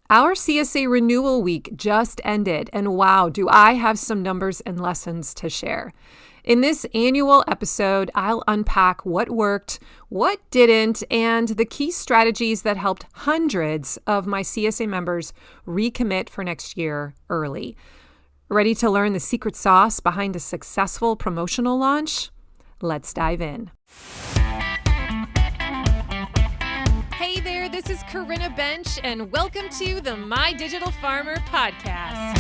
Our CSA Renewal Week just ended, and wow, do I have some numbers and lessons to share. In this annual episode, I'll unpack what worked, what didn't, and the key strategies that helped hundreds of my CSA members recommit for next year early. Ready to learn the secret sauce behind a successful promotional launch? Let's dive in. Hey there, this is Corinna Bench, and welcome to the My Digital Farmer podcast.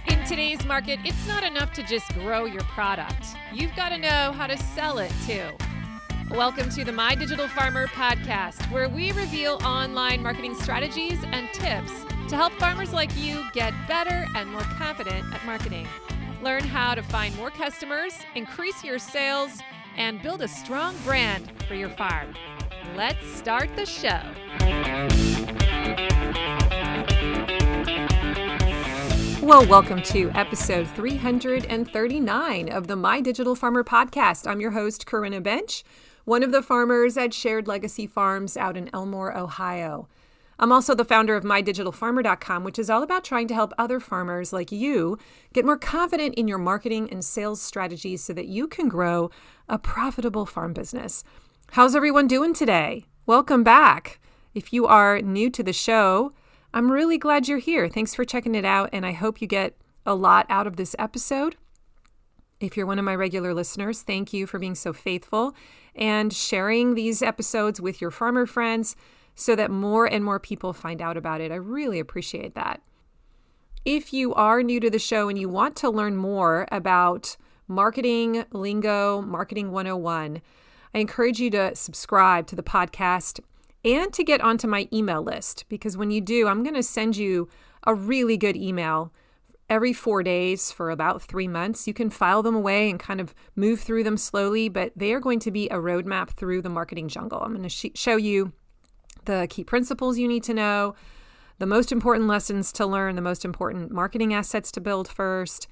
In today's market, it's not enough to just grow your product. You've got to know how to sell it too. Welcome to the My Digital Farmer podcast, where we reveal online marketing strategies and tips to help farmers like you get better and more confident at marketing. Learn how to find more customers, increase your sales, and build a strong brand for your farm. Let's start the show. Well, welcome to episode 339 of the My Digital Farmer podcast. I'm your host, Corinna Bench, one of the farmers at Shared Legacy Farms out in Elmore, Ohio. I'm also the founder of MyDigitalFarmer.com, which is all about trying to help other farmers like you get more confident in your marketing and sales strategies so that you can grow a profitable farm business. How's everyone doing today? Welcome back. If you are new to the show, I'm really glad you're here. Thanks for checking it out, and I hope you get a lot out of this episode. If you're one of my regular listeners, thank you for being so faithful and sharing these episodes with your farmer friends so that more and more people find out about it. I really appreciate that. If you are new to the show and you want to learn more about marketing lingo, Marketing 101, I encourage you to subscribe to the podcast and to get onto my email list, because when you do, I'm going to send you a really good email every 4 days for about 3 months. You can file them away and kind of move through them slowly, but they are going to be a roadmap through the marketing jungle. I'm going to show you the key principles you need to know, the most important lessons to learn, the most important marketing assets to build first,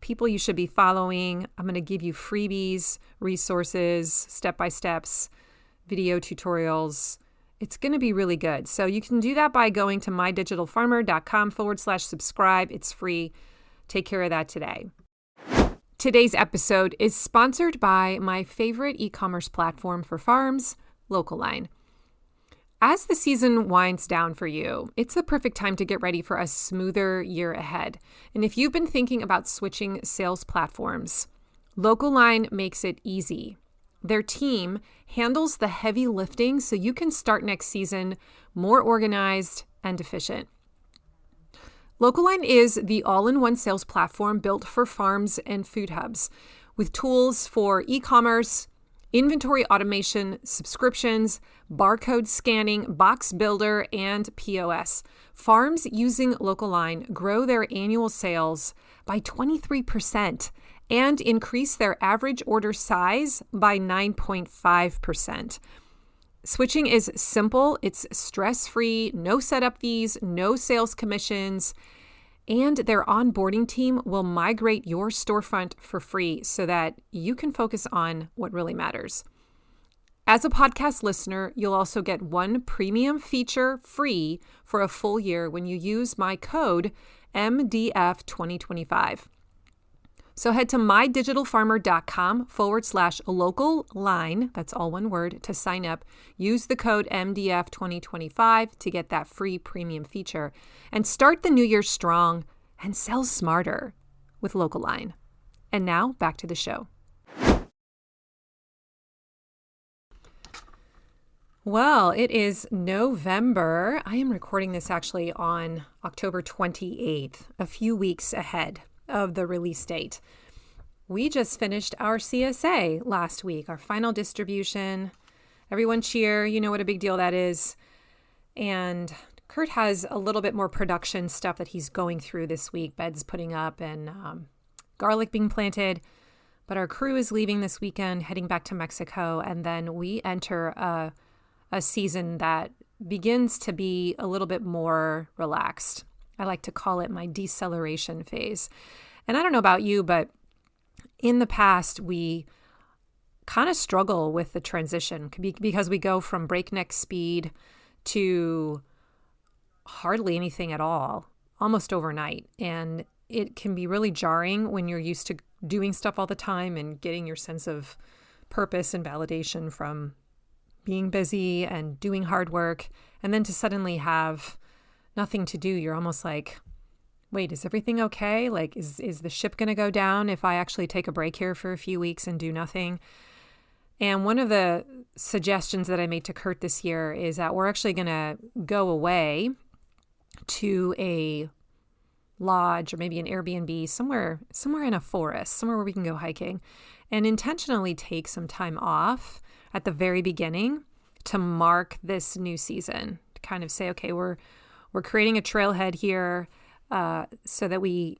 people you should be following. I'm going to give you freebies, resources, step-by-steps, video tutorials. It's going to be really good. So you can do that by going to mydigitalfarmer.com/subscribe. It's free. Take care of that today. Today's episode is sponsored by my favorite e-commerce platform for farms, LocalLine. As the season winds down for you, it's the perfect time to get ready for a smoother year ahead. And if you've been thinking about switching sales platforms, LocalLine makes it easy. Their team handles the heavy lifting so you can start next season more organized and efficient. LocalLine is the all-in-one sales platform built for farms and food hubs with tools for e-commerce, inventory automation, subscriptions, barcode scanning, box builder, and POS. Farms using LocalLine grow their annual sales by 23% and increase their average order size by 9.5%. Switching is simple, it's stress-free, no setup fees, no sales commissions, and their onboarding team will migrate your storefront for free so that you can focus on what really matters. As a podcast listener, you'll also get one premium feature free for a full year when you use my code MDF2025. So head to mydigitalfarmer.com/localline, that's all one word, to sign up. Use the code MDF2025 to get that free premium feature and start the new year strong and sell smarter with LocalLine. And now back to the show. Well, it is November. I am recording this actually on October 28th, a few weeks ahead of the release date. We just finished our CSA last week, our final distribution. Everyone cheer, you know what a big deal that is. And Kurt has a little bit more production stuff that he's going through this week, beds putting up and garlic being planted. But our crew is leaving this weekend, heading back to Mexico, and then we enter a season that begins to be a little bit more relaxed. I like to call it my deceleration phase. And I don't know about you, but in the past, we kind of struggle with the transition because we go from breakneck speed to hardly anything at all, almost overnight. And it can be really jarring when you're used to doing stuff all the time and getting your sense of purpose and validation from being busy and doing hard work. And then to suddenly have nothing to do, you're almost like, wait, is everything okay? Like, is the ship going to go down if I actually take a break here for a few weeks and do nothing? And one of the suggestions that I made to Kurt this year is that we're actually going to go away to a lodge or maybe an Airbnb somewhere in a forest, somewhere where we can go hiking, and intentionally take some time off at the very beginning to mark this new season, to kind of say, okay, we're creating a trailhead here so that we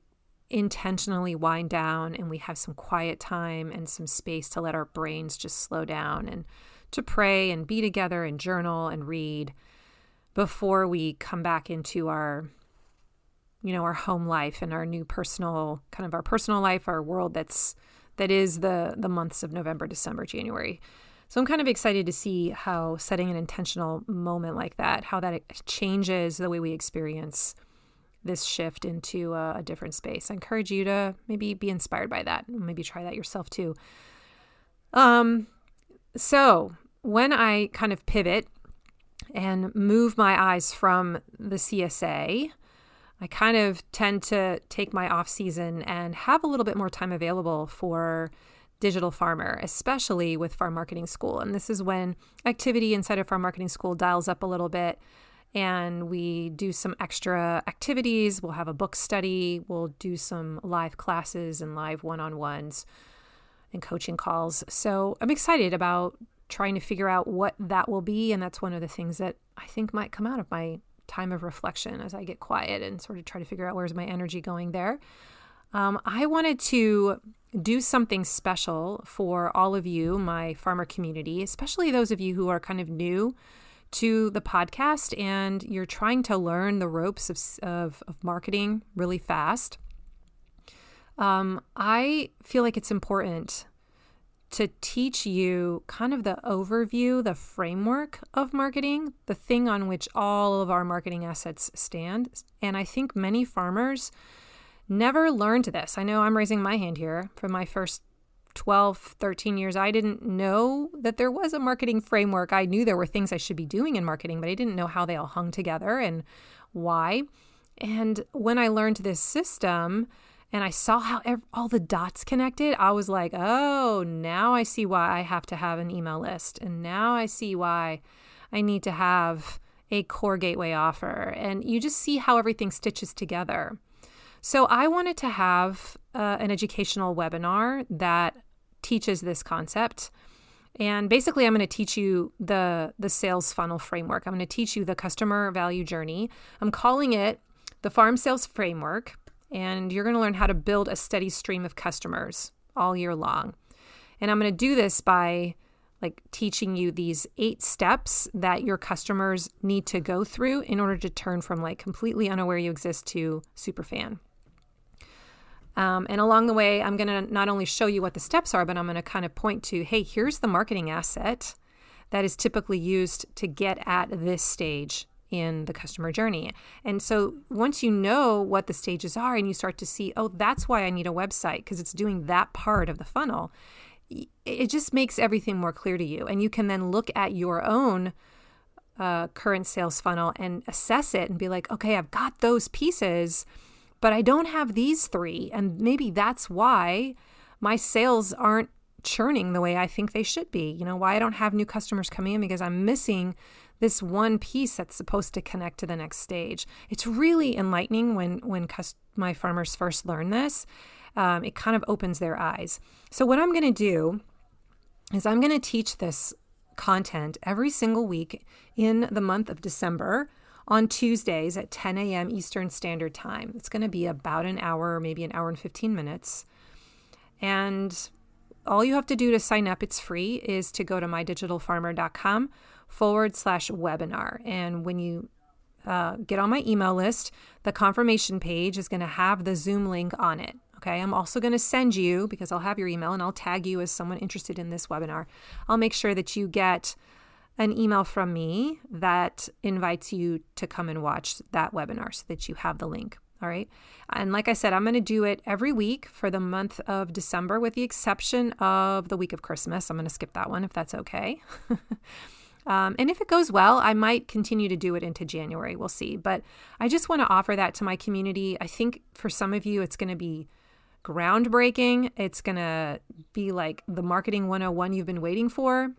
intentionally wind down and we have some quiet time and some space to let our brains just slow down and to pray and be together and journal and read before we come back into our home life and our new personal life, our world that is the months of November, December, January. So I'm kind of excited to see how setting an intentional moment like that, how that changes the way we experience this shift into a different space. I encourage you to maybe be inspired by that and maybe try that yourself too. So when I kind of pivot and move my eyes from the CSA, I kind of tend to take my off season and have a little bit more time available for Digital Farmer, especially with Farm Marketing School. And this is when activity inside of Farm Marketing School dials up a little bit and we do some extra activities. We'll have a book study. We'll do some live classes and live one-on-ones and coaching calls. So I'm excited about trying to figure out what that will be. And that's one of the things that I think might come out of my time of reflection as I get quiet and sort of try to figure out where's my energy going there. I wanted to do something special for all of you, my farmer community, especially those of you who are kind of new to the podcast and you're trying to learn the ropes of marketing really fast. I feel like it's important to teach you kind of the overview, the framework of marketing, the thing on which all of our marketing assets stand. And I think many farmers never learned this. I know I'm raising my hand here. For my first 12, 13 years, I didn't know that there was a marketing framework. I knew there were things I should be doing in marketing, but I didn't know how they all hung together and why. And when I learned this system and I saw how all the dots connected, I was like, oh, now I see why I have to have an email list. And now I see why I need to have a core gateway offer. And you just see how everything stitches together. So I wanted to have an educational webinar that teaches this concept. And basically, I'm going to teach you the sales funnel framework. I'm going to teach you the customer value journey. I'm calling it the Farm Sales Framework. And you're going to learn how to build a steady stream of customers all year long. And I'm going to do this by teaching you these 8 steps that your customers need to go through in order to turn from completely unaware you exist to super fan. And along the way, I'm going to not only show you what the steps are, but I'm going to kind of point to, hey, here's the marketing asset that is typically used to get at this stage in the customer journey. And so once you know what the stages are and you start to see, oh, that's why I need a website because it's doing that part of the funnel, it just makes everything more clear to you. And you can then look at your own current sales funnel and assess it and be like, okay, I've got those pieces, but I don't have these 3. And maybe that's why my sales aren't churning the way I think they should be. Why I don't have new customers coming in because I'm missing this one piece that's supposed to connect to the next stage. It's really enlightening when my farmers first learn this. It kind of opens their eyes. So what I'm going to do is I'm going to teach this content every single week in the month of December on Tuesdays at 10 a.m. Eastern Standard Time. It's going to be about an hour, maybe an hour and 15 minutes. And all you have to do to sign up, it's free, is to go to mydigitalfarmer.com/webinar. And when you get on my email list, the confirmation page is going to have the Zoom link on it. Okay, I'm also going to send you, because I'll have your email and I'll tag you as someone interested in this webinar. I'll make sure that you get an email from me that invites you to come and watch that webinar so that you have the link. All right. And like I said, I'm going to do it every week for the month of December, with the exception of the week of Christmas. I'm going to skip that one if that's okay. And if it goes well, I might continue to do it into January. We'll see. But I just want to offer that to my community. I think for some of you, it's going to be groundbreaking. It's going to be like the marketing 101 you've been waiting for.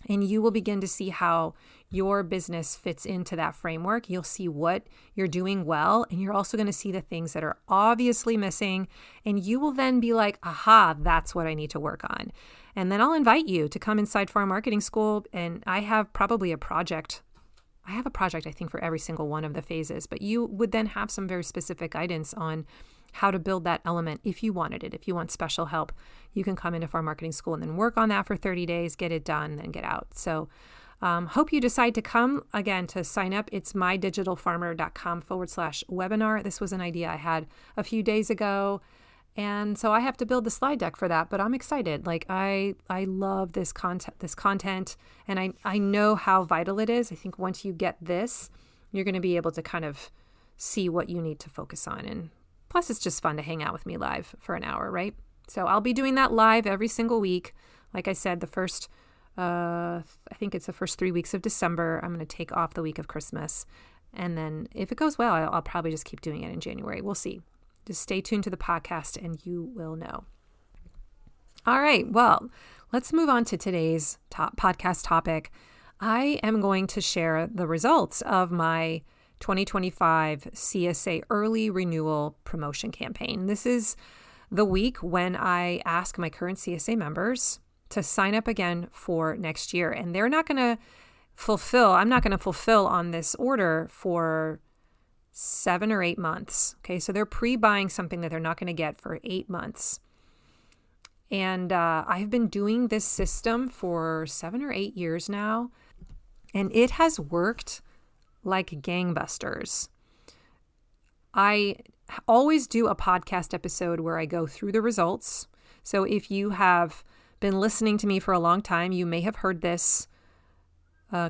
And you will begin to see how your business fits into that framework. You'll see what you're doing well, and you're also going to see the things that are obviously missing. And you will then be like, aha, that's what I need to work on. And then I'll invite you to come inside Farm Marketing School. And I have probably a project. I have a project, I think, for every single one of the phases. But you would then have some very specific guidance on how to build that element if you wanted it. If you want special help, you can come into Farm Marketing School and then work on that for 30 days, get it done, then get out. So hope you decide to come. Again, to sign up, it's mydigitalfarmer.com/webinar. This was an idea I had a few days ago. And so I have to build the slide deck for that, but I'm excited. Like I love this content, and I know how vital it is. I think once you get this, you're going to be able to kind of see what you need to focus on. And plus, it's just fun to hang out with me live for an hour, right? So I'll be doing that live every single week. Like I said, I think it's the first 3 weeks of December. I'm going to take off the week of Christmas. And then if it goes well, I'll probably just keep doing it in January. We'll see. Just stay tuned to the podcast and you will know. All right. Well, let's move on to today's podcast topic. I am going to share the results of my 2025 CSA Early Renewal Promotion Campaign. This is the week when I ask my current CSA members to sign up again for next year. And they're not going to I'm not going to fulfill on this order for 7 or 8 months. Okay, so they're pre-buying something that they're not going to get for 8 months. And I've been doing this system for 7 or 8 years now, and it has worked like gangbusters. I always do a podcast episode where I go through the results. So if you have been listening to me for a long time, you may have heard this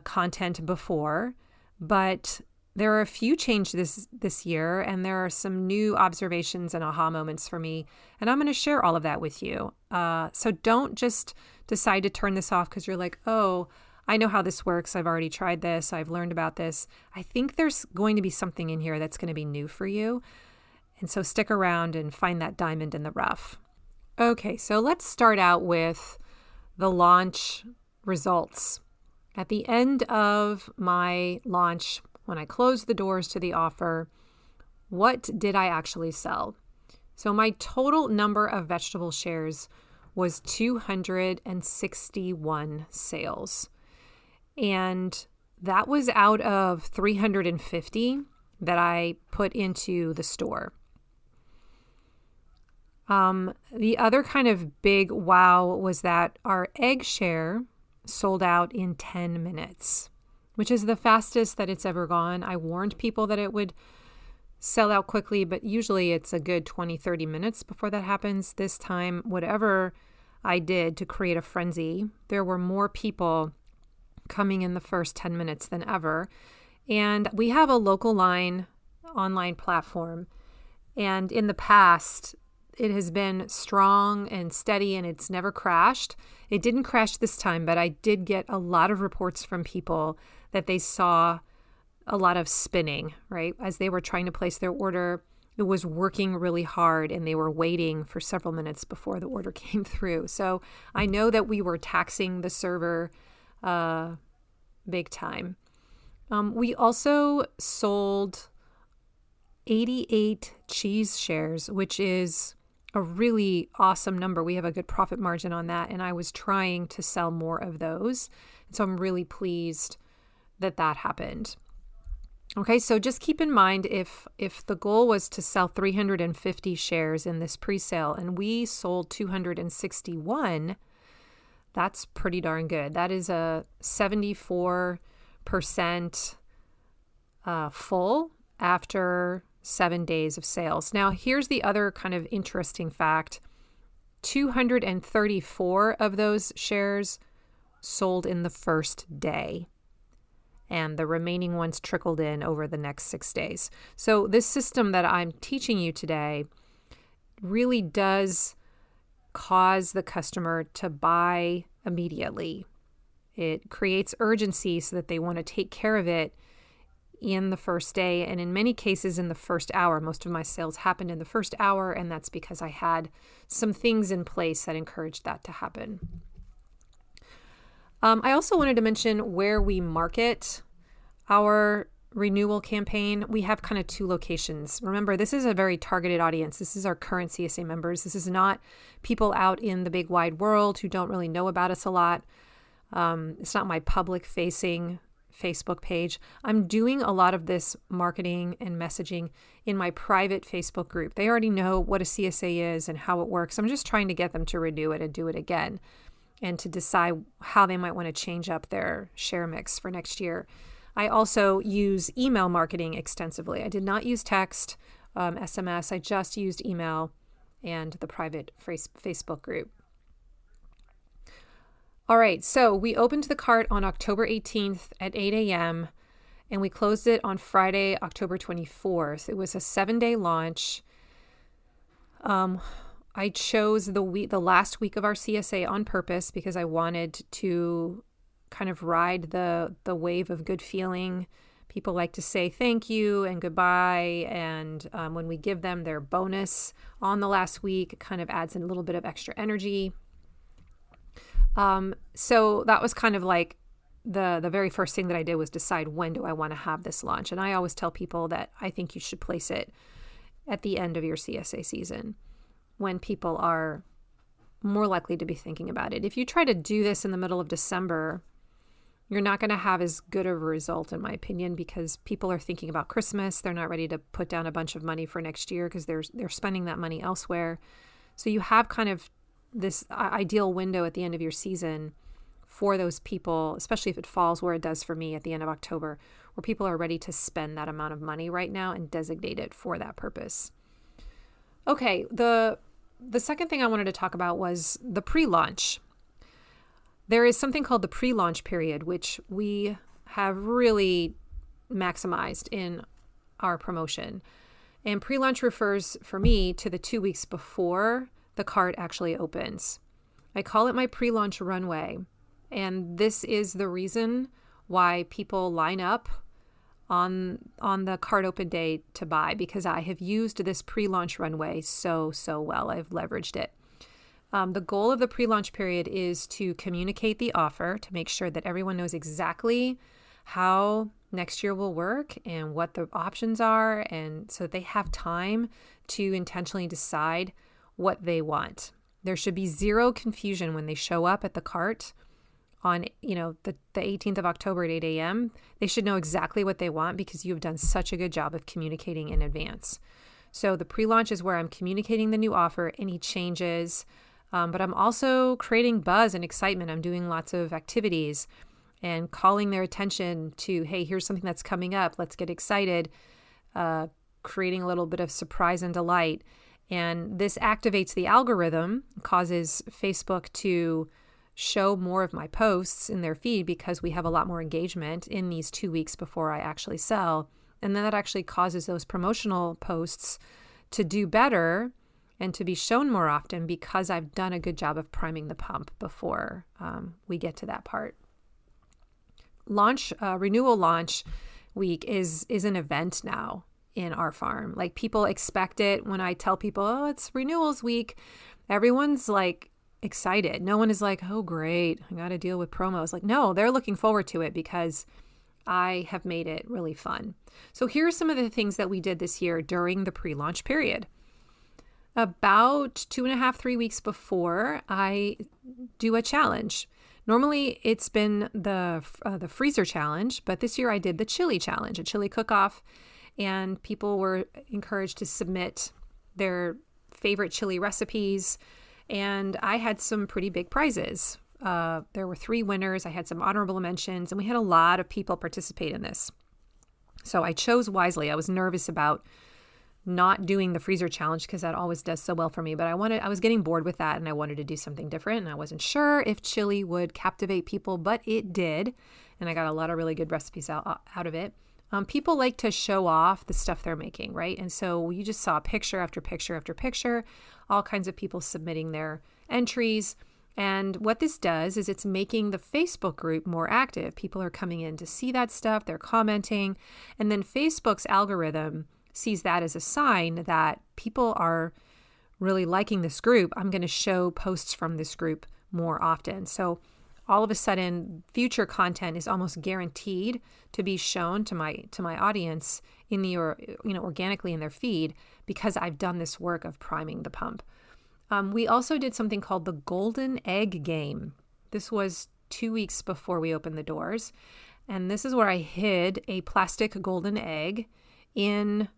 content before, but there are a few changes this year, and there are some new observations and aha moments for me, and I'm going to share all of that with you. So don't just decide to turn this off because you're like, oh, I know how this works. I've already tried this. I've learned about this. I think there's going to be something in here that's going to be new for you. And so stick around and find that diamond in the rough. Okay, so let's start out with the launch results. At the end of my launch, when I closed the doors to the offer, what did I actually sell? So my total number of vegetable shares was 261 sales. And that was out of 350 that I put into the store. The other kind of big wow was that our egg share sold out in 10 minutes, which is the fastest that it's ever gone. I warned people that it would sell out quickly, but usually it's a good 20, 30 minutes before that happens. This time, whatever I did to create a frenzy, there were more people coming in the first 10 minutes than ever. And we have a local line online platform. And in the past, it has been strong and steady and it's never crashed. It didn't crash this time, but I did get a lot of reports from people that they saw a lot of spinning, right? As they were trying to place their order, it was working really hard and they were waiting for several minutes before the order came through. So I know that we were taxing the server big time. We also sold 88 cheese shares, which is a really awesome number. We have a good profit margin on that, and I was trying to sell more of those. So I'm really pleased that that happened. Okay, so just keep in mind if the goal was to sell 350 shares in this pre-sale and we sold 261, that's pretty darn good. That is a 74% full after 7 days of sales. Now, here's the other kind of interesting fact. 234 of those shares sold in the first day, and the remaining ones trickled in over the next 6 days. So this system that I'm teaching you today really does cause the customer to buy immediately. It creates urgency so that they want to take care of it in the first day, and in many cases in the first hour. Most of my sales happened in the first hour, and that's because I had some things in place that encouraged that to happen. I also wanted to mention where we market our renewal campaign. We have kind of 2 locations. Remember, this is a very targeted audience. This is our current CSA members. This is not people out in the big wide world who don't really know about us a lot. It's not my public-facing Facebook page. I'm doing a lot of this marketing and messaging in my private Facebook group. They already know what a CSA is and how it works. I'm just trying to get them to renew it and do it again, and to decide how they might want to change up their share mix for next year. I also use email marketing extensively. I did not use text, SMS. I just used email and the private Facebook group. All right, so we opened the cart on October 18th at 8 a.m., and we closed it on Friday, October 24th. It was a 7-day launch. I chose the last week of our CSA on purpose because I wanted to kind of ride the wave of good feeling. People like to say thank you and goodbye, and when we give them their bonus on the last week, it kind of adds in a little bit of extra energy. So that was kind of like the very first thing that I did was decide, when do I want to have this launch? And I always tell people that I think you should place it at the end of your CSA season, when people are more likely to be thinking about it. If you try to do this in the middle of December, you're not going to have as good of a result, in my opinion, because people are thinking about Christmas. They're not ready to put down a bunch of money for next year because they're spending that money elsewhere. So you have kind of this ideal window at the end of your season for those people, especially if it falls where it does for me at the end of October, where people are ready to spend that amount of money right now and designate it for that purpose. Okay, the second thing I wanted to talk about was the pre-launch. There is something called the pre-launch period, which we have really maximized in our promotion. And pre-launch refers, for me, to the 2 weeks before the cart actually opens. I call it my pre-launch runway. And this is the reason why people line up on the cart open day to buy, because I have used this pre-launch runway so well. I've leveraged it. The goal of the pre-launch period is to communicate the offer, to make sure that everyone knows exactly how next year will work and what the options are, and so they have time to intentionally decide what they want. There should be zero confusion when they show up at the cart on, the 18th of October at 8 a.m. They should know exactly what they want because you've done such a good job of communicating in advance. So the pre-launch is where I'm communicating the new offer, any changes, but I'm also creating buzz and excitement. I'm doing lots of activities and calling their attention to, hey, here's something that's coming up. Let's get excited, creating a little bit of surprise and delight. And this activates the algorithm, causes Facebook to show more of my posts in their feed because we have a lot more engagement in these 2 weeks before I actually sell. And then that actually causes those promotional posts to do better and to be shown more often because I've done a good job of priming the pump before we get to that part. Renewal launch week is an event now in our farm. Like, people expect it. When I tell people, oh, it's renewals week, everyone's like excited. No one is like, oh, great, I got to deal with promos. Like, no, they're looking forward to it because I have made it really fun. So here are some of the things that we did this year during the pre-launch period. About 2.5, 3 weeks before, I do a challenge. Normally it's been the freezer challenge, but this year I did the chili challenge, a chili cook-off, and people were encouraged to submit their favorite chili recipes, and I had some pretty big prizes. There were 3 winners. I had some honorable mentions, and we had a lot of people participate in this. So I chose wisely. I was nervous about not doing the freezer challenge because that always does so well for me. But I was getting bored with that and I wanted to do something different. And I wasn't sure if chili would captivate people, but it did. And I got a lot of really good recipes out of it. People like to show off the stuff they're making, right? And so you just saw picture after picture after picture, all kinds of people submitting their entries. And what this does is it's making the Facebook group more active. People are coming in to see that stuff, they're commenting, and then Facebook's algorithm sees that as a sign that people are really liking this group. I'm going to show posts from this group more often. So all of a sudden, future content is almost guaranteed to be shown to my audience in the organically in their feed because I've done this work of priming the pump. We also did something called the Golden Egg Game. This was 2 weeks before we opened the doors, and this is where I hid a plastic golden egg in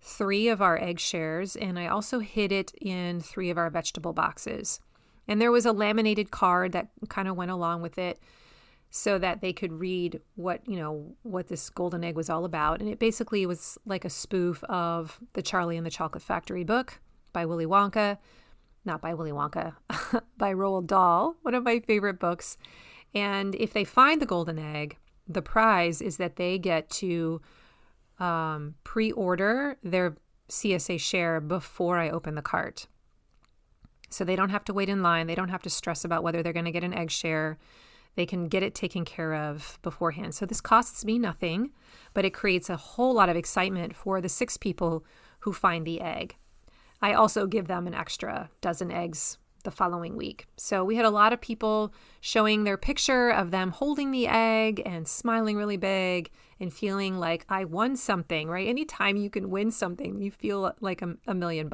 3 of our egg shares, and I also hid it in 3 of our vegetable boxes. And there was a laminated card that kind of went along with it so that they could read what this golden egg was all about. And it basically was like a spoof of the Charlie and the Chocolate Factory book by Willy Wonka. Not by Willy Wonka, by Roald Dahl, one of my favorite books. And if they find the golden egg, the prize is that they get to pre-order their CSA share before I open the cart. So they don't have to wait in line. They don't have to stress about whether they're going to get an egg share. They can get it taken care of beforehand. So this costs me nothing, but it creates a whole lot of excitement for the 6 people who find the egg. I also give them an extra dozen eggs the following week. So we had a lot of people showing their picture of them holding the egg and smiling really big and feeling like I won something, right? Anytime you can win something, you feel like $1 million.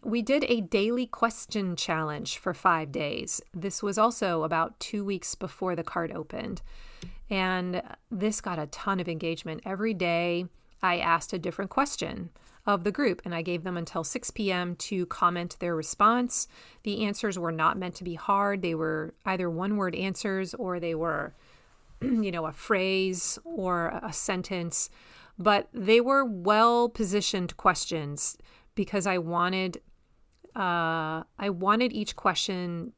We did a daily question challenge for 5 days. This was also about 2 weeks before the cart opened. And this got a ton of engagement. Every day I asked a different question of the group, and I gave them until 6 p.m. to comment their response. The answers were not meant to be hard. They were either one-word answers or they were, a phrase or a sentence, but they were well-positioned questions because I wanted each question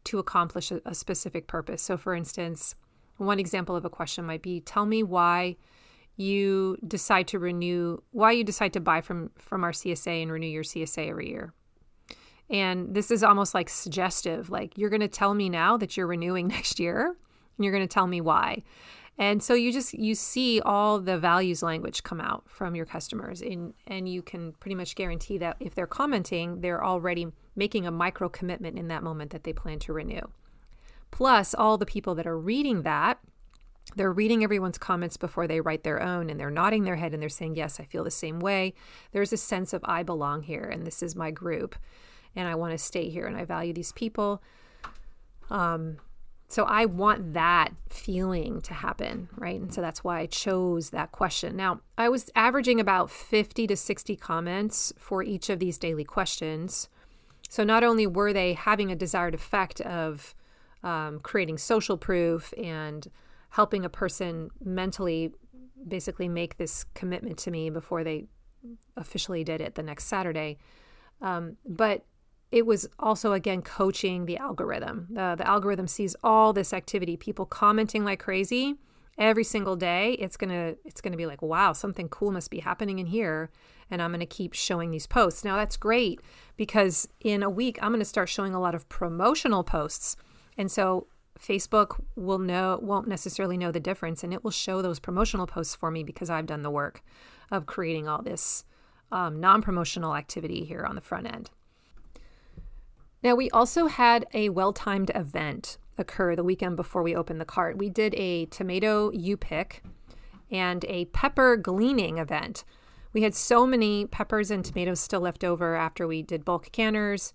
to accomplish a specific purpose. So for instance, one example of a question might be, tell me why you decide to buy from our CSA and renew your CSA every year. And this is almost like suggestive, like you're going to tell me now that you're renewing next year and you're going to tell me why. And so you see all the values language come out from your customers and you can pretty much guarantee that if they're commenting, they're already making a micro commitment in that moment that they plan to renew. Plus all the people that are reading that, they're reading everyone's comments before they write their own, and they're nodding their head and they're saying, yes, I feel the same way. There's a sense of I belong here and this is my group and I want to stay here and I value these people. So I want that feeling to happen, right? And so that's why I chose that question. Now, I was averaging about 50 to 60 comments for each of these daily questions. So not only were they having a desired effect of creating social proof and helping a person mentally basically make this commitment to me before they officially did it the next Saturday. But it was also, again, coaching the algorithm. The algorithm sees all this activity, people commenting like crazy every single day. It's gonna be like, wow, something cool must be happening in here. And I'm going to keep showing these posts. Now that's great because in a week, I'm going to start showing a lot of promotional posts. And so Facebook won't necessarily know the difference, and it will show those promotional posts for me because I've done the work of creating all this non-promotional activity here on the front end. Now, we also had a well-timed event occur the weekend before we opened the cart. We did a tomato U-pick and a pepper gleaning event. We had so many peppers and tomatoes still left over after we did bulk canners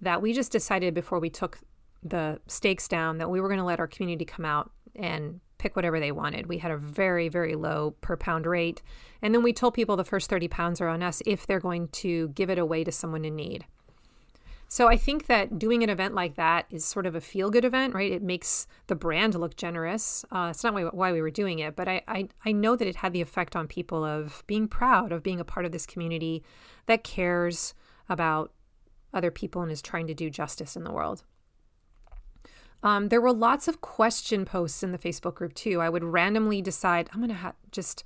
that we just decided before we took the stakes down that we were going to let our community come out and pick whatever they wanted. We had a very, very low per pound rate. And then we told people the first 30 pounds are on us if they're going to give it away to someone in need. So I think that doing an event like that is sort of a feel-good event, right? It makes the brand look generous. That's not why we were doing it, but I know that it had the effect on people of being proud of being a part of this community that cares about other people and is trying to do justice in the world. There were lots of question posts in the Facebook group too. I would randomly decide, I'm going to just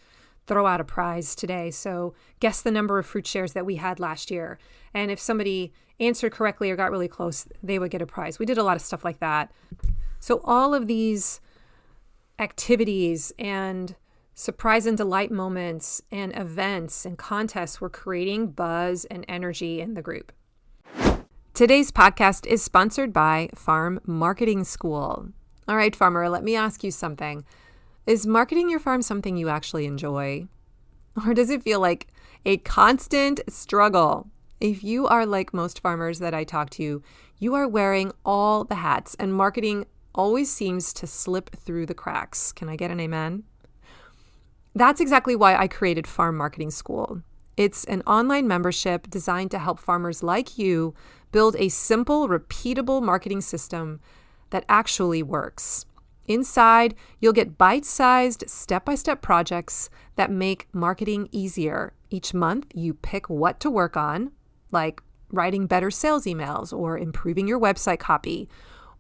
throw out a prize today. So guess the number of fruit shares that we had last year. And if somebody answered correctly or got really close, they would get a prize. We did a lot of stuff like that. So all of these activities and surprise and delight moments and events and contests were creating buzz and energy in the group. Today's podcast is sponsored by Farm Marketing School. All right, farmer, let me ask you something. Is marketing your farm something you actually enjoy? Or does it feel like a constant struggle? If you are like most farmers that I talk to, you are wearing all the hats and marketing always seems to slip through the cracks. Can I get an amen? That's exactly why I created Farm Marketing School. It's an online membership designed to help farmers like you build a simple, repeatable marketing system that actually works. Inside, you'll get bite-sized, step-by-step projects that make marketing easier. Each month, you pick what to work on, like writing better sales emails or improving your website copy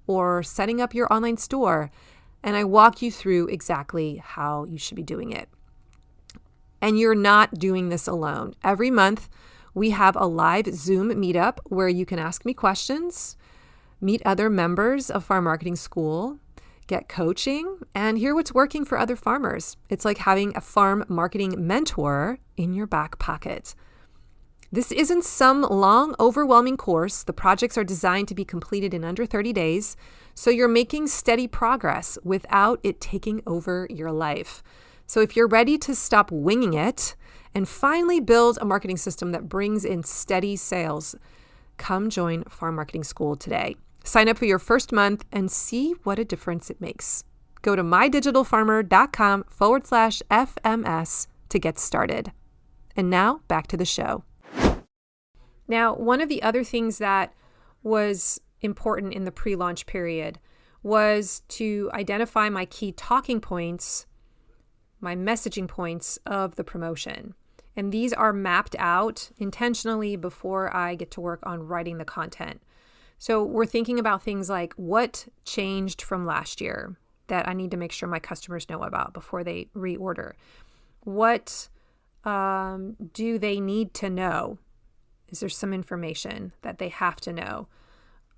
or setting up your online store, and I walk you through exactly how you should be doing it. And you're not doing this alone. Every month, we have a live Zoom meetup where you can ask me questions, meet other members of Farm Marketing School, get coaching, and hear what's working for other farmers. It's like having a farm marketing mentor in your back pocket. This isn't some long, overwhelming course. The projects are designed to be completed in under 30 days, so you're making steady progress without it taking over your life. So if you're ready to stop winging it and finally build a marketing system that brings in steady sales, come join Farm Marketing School today. Sign up for your first month and see what a difference it makes. Go to mydigitalfarmer.com/FMS to get started. And now back to the show. Now, one of the other things that was important in the pre-launch period was to identify my key talking points, my messaging points of the promotion. And these are mapped out intentionally before I get to work on writing the content. So we're thinking about things like what changed from last year that I need to make sure my customers know about before they reorder. What do they need to know? Is there some information that they have to know?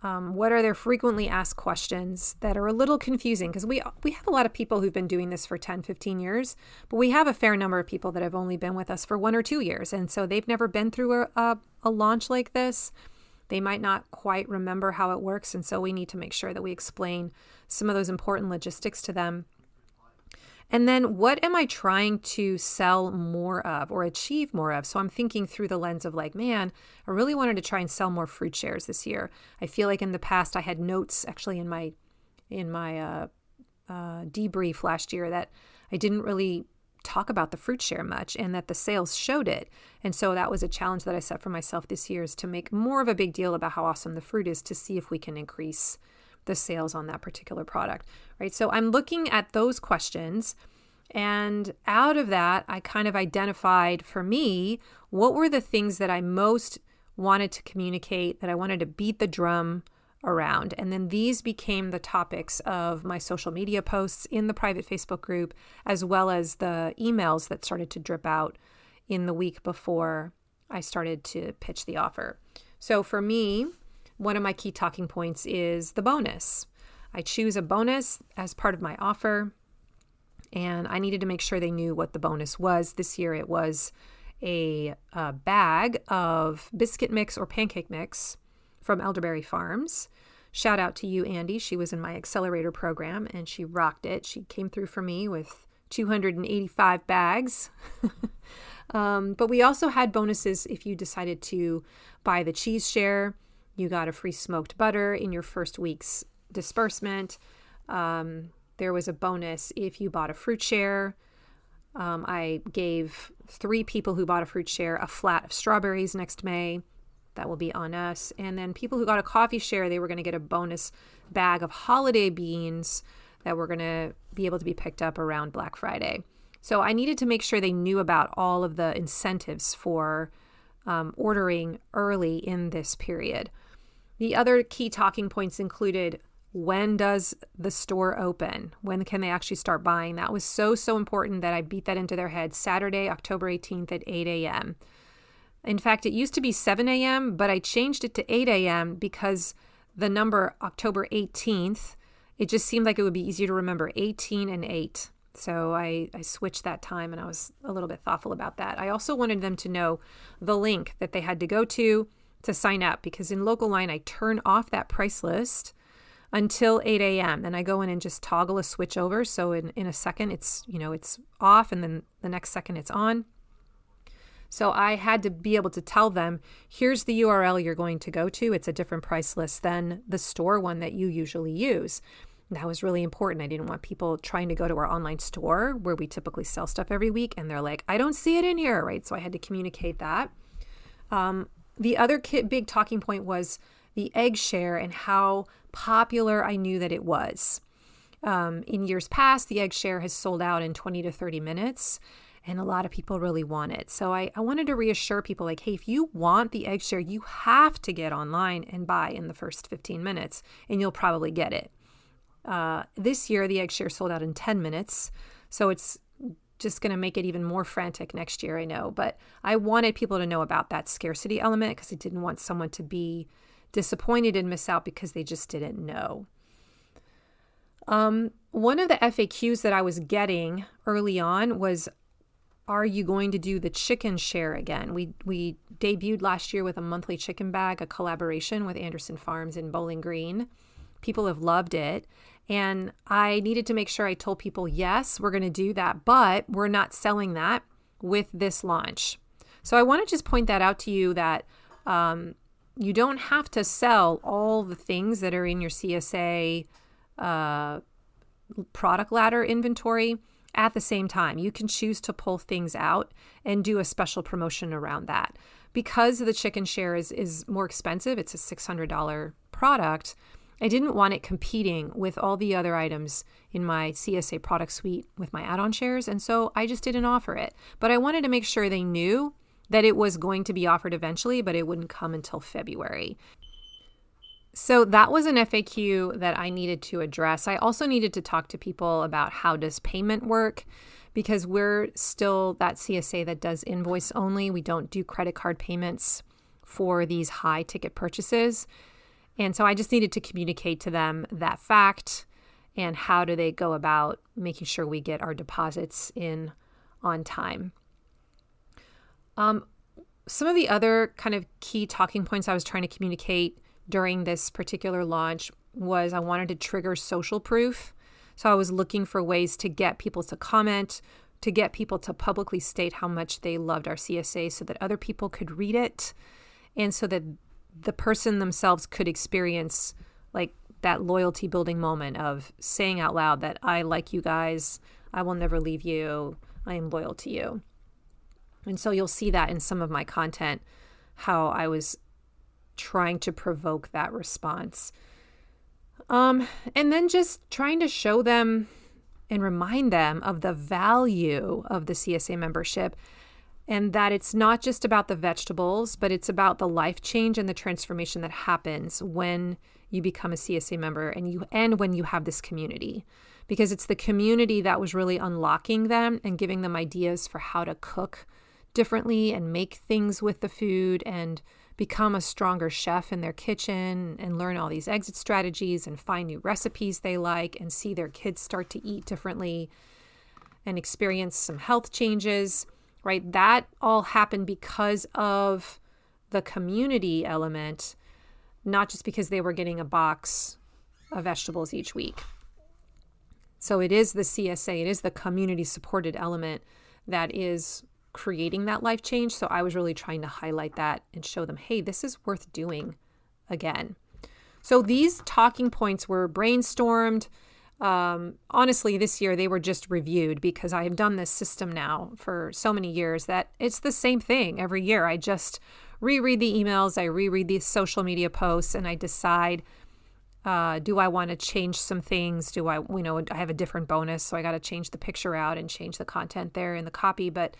What are their frequently asked questions that are a little confusing? Because we have a lot of people who've been doing this for 10, 15 years, but we have a fair number of people that have only been with us for 1 or 2 years. And so they've never been through a launch like this. They might not quite remember how it works. And so we need to make sure that we explain some of those important logistics to them. And then what am I trying to sell more of or achieve more of? So I'm thinking through the lens of like, man, I really wanted to try and sell more fruit shares this year. I feel like in the past I had notes actually in my debrief last year that I didn't really talk about the fruit share much and that the sales showed it. And so that was a challenge that I set for myself this year, is to make more of a big deal about how awesome the fruit is to see if we can increase the sales on that particular product, right? So I'm looking at those questions, and out of that, I kind of identified for me, what were the things that I most wanted to communicate, that I wanted to beat the drum around. And then these became the topics of my social media posts in the private Facebook group, as well as the emails that started to drip out in the week before I started to pitch the offer. So for me, one of my key talking points is the bonus. I choose a bonus as part of my offer, and I needed to make sure they knew what the bonus was. This year it was a bag of biscuit mix or pancake mix from Elderberry Farms. Shout out to you, Andy. She was in my accelerator program and she rocked it. She came through for me with 285 bags. But we also had bonuses if you decided to buy the cheese share. You got a free smoked butter in your first week's disbursement. There was a bonus if you bought a fruit share. I gave 3 people who bought a fruit share a flat of strawberries next May. that will be on us. And then people who got a coffee share, they were going to get a bonus bag of holiday beans that were going to be able to be picked up around Black Friday. So I needed to make sure they knew about all of the incentives for ordering early in this period. The other key talking points included, when does the store open? When can they actually start buying? That was so important that I beat that into their head. Saturday, October 18th at 8 a.m. In fact, it used to be 7 a.m., but I changed it to 8 a.m. because the number October 18th, it just seemed like it would be easier to remember, 18 and 8. So I switched that time, and I was a little bit thoughtful about that. I also wanted them to know the link that they had to go to sign up, because in Local Line, I turn off that price list until 8 a.m. Then I go in and just toggle a switch over. So in a second, it's off, and then the next second it's on. So I had to be able to tell them, here's the URL you're going to go to. It's a different price list than the store one that you usually use. That was really important. I didn't want people trying to go to our online store where we typically sell stuff every week, and they're like, I don't see it in here, right? So I had to communicate that. The other big talking point was the egg share and how popular I knew that it was. In years past, the egg share has sold out in 20 to 30 minutes, and a lot of people really want it. So I wanted to reassure people like, hey, if you want the egg share, you have to get online and buy in the first 15 minutes, and you'll probably get it. This year, the egg share sold out in 10 minutes, so it's just going to make it even more frantic next year, I know. But I wanted people to know about that scarcity element because I didn't want someone to be disappointed and miss out because they just didn't know. One of the FAQs that I was getting early on was, are you going to do the chicken share again? We debuted last year with a monthly chicken bag, a collaboration with Anderson Farms in Bowling Green. People have loved it. And I needed to make sure I told people, yes, we're going to do that, but we're not selling that with this launch. So I want to just point that out to you that you don't have to sell all the things that are in your CSA product ladder inventory at the same time. You can choose to pull things out and do a special promotion around that. Because the chicken share is more expensive, it's a $600 product, I didn't want it competing with all the other items in my CSA product suite with my add-on shares, and so I just didn't offer it. But I wanted to make sure they knew that it was going to be offered eventually, but it wouldn't come until February. So that was an FAQ that I needed to address. I also needed to talk to people about how does payment work, because we're still that CSA that does invoice only. We don't do credit card payments for these high ticket purchases. And so I just needed to communicate to them that fact and how do they go about making sure we get our deposits in on time. Some of the other kind of key talking points I was trying to communicate during this particular launch was I wanted to trigger social proof. So I was looking for ways to get people to comment, to get people to publicly state how much they loved our CSA so that other people could read it, and so that the person themselves could experience like that loyalty building moment of saying out loud that I like you guys, I will never leave you, I am loyal to you. And so you'll see that in some of my content, how I was trying to provoke that response. And then just trying to show them and remind them of the value of the CSA membership, and that it's not just about the vegetables, but it's about the life change and the transformation that happens when you become a CSA member and when you have this community. Because it's the community that was really unlocking them and giving them ideas for how to cook differently and make things with the food and become a stronger chef in their kitchen and learn all these exit strategies and find new recipes they like and see their kids start to eat differently and experience some health changes. Right? That all happened because of the community element, not just because they were getting a box of vegetables each week. So it is the CSA, it is the community supported element that is creating that life change. So I was really trying to highlight that and show them, hey, this is worth doing again. So these talking points were brainstormed. Honestly, this year they were just reviewed because I have done this system now for so many years that it's the same thing every year. I just reread the emails, I reread these social media posts, and I decide, do I want to change some things? I have a different bonus, so I got to change the picture out and change the content there in the copy. But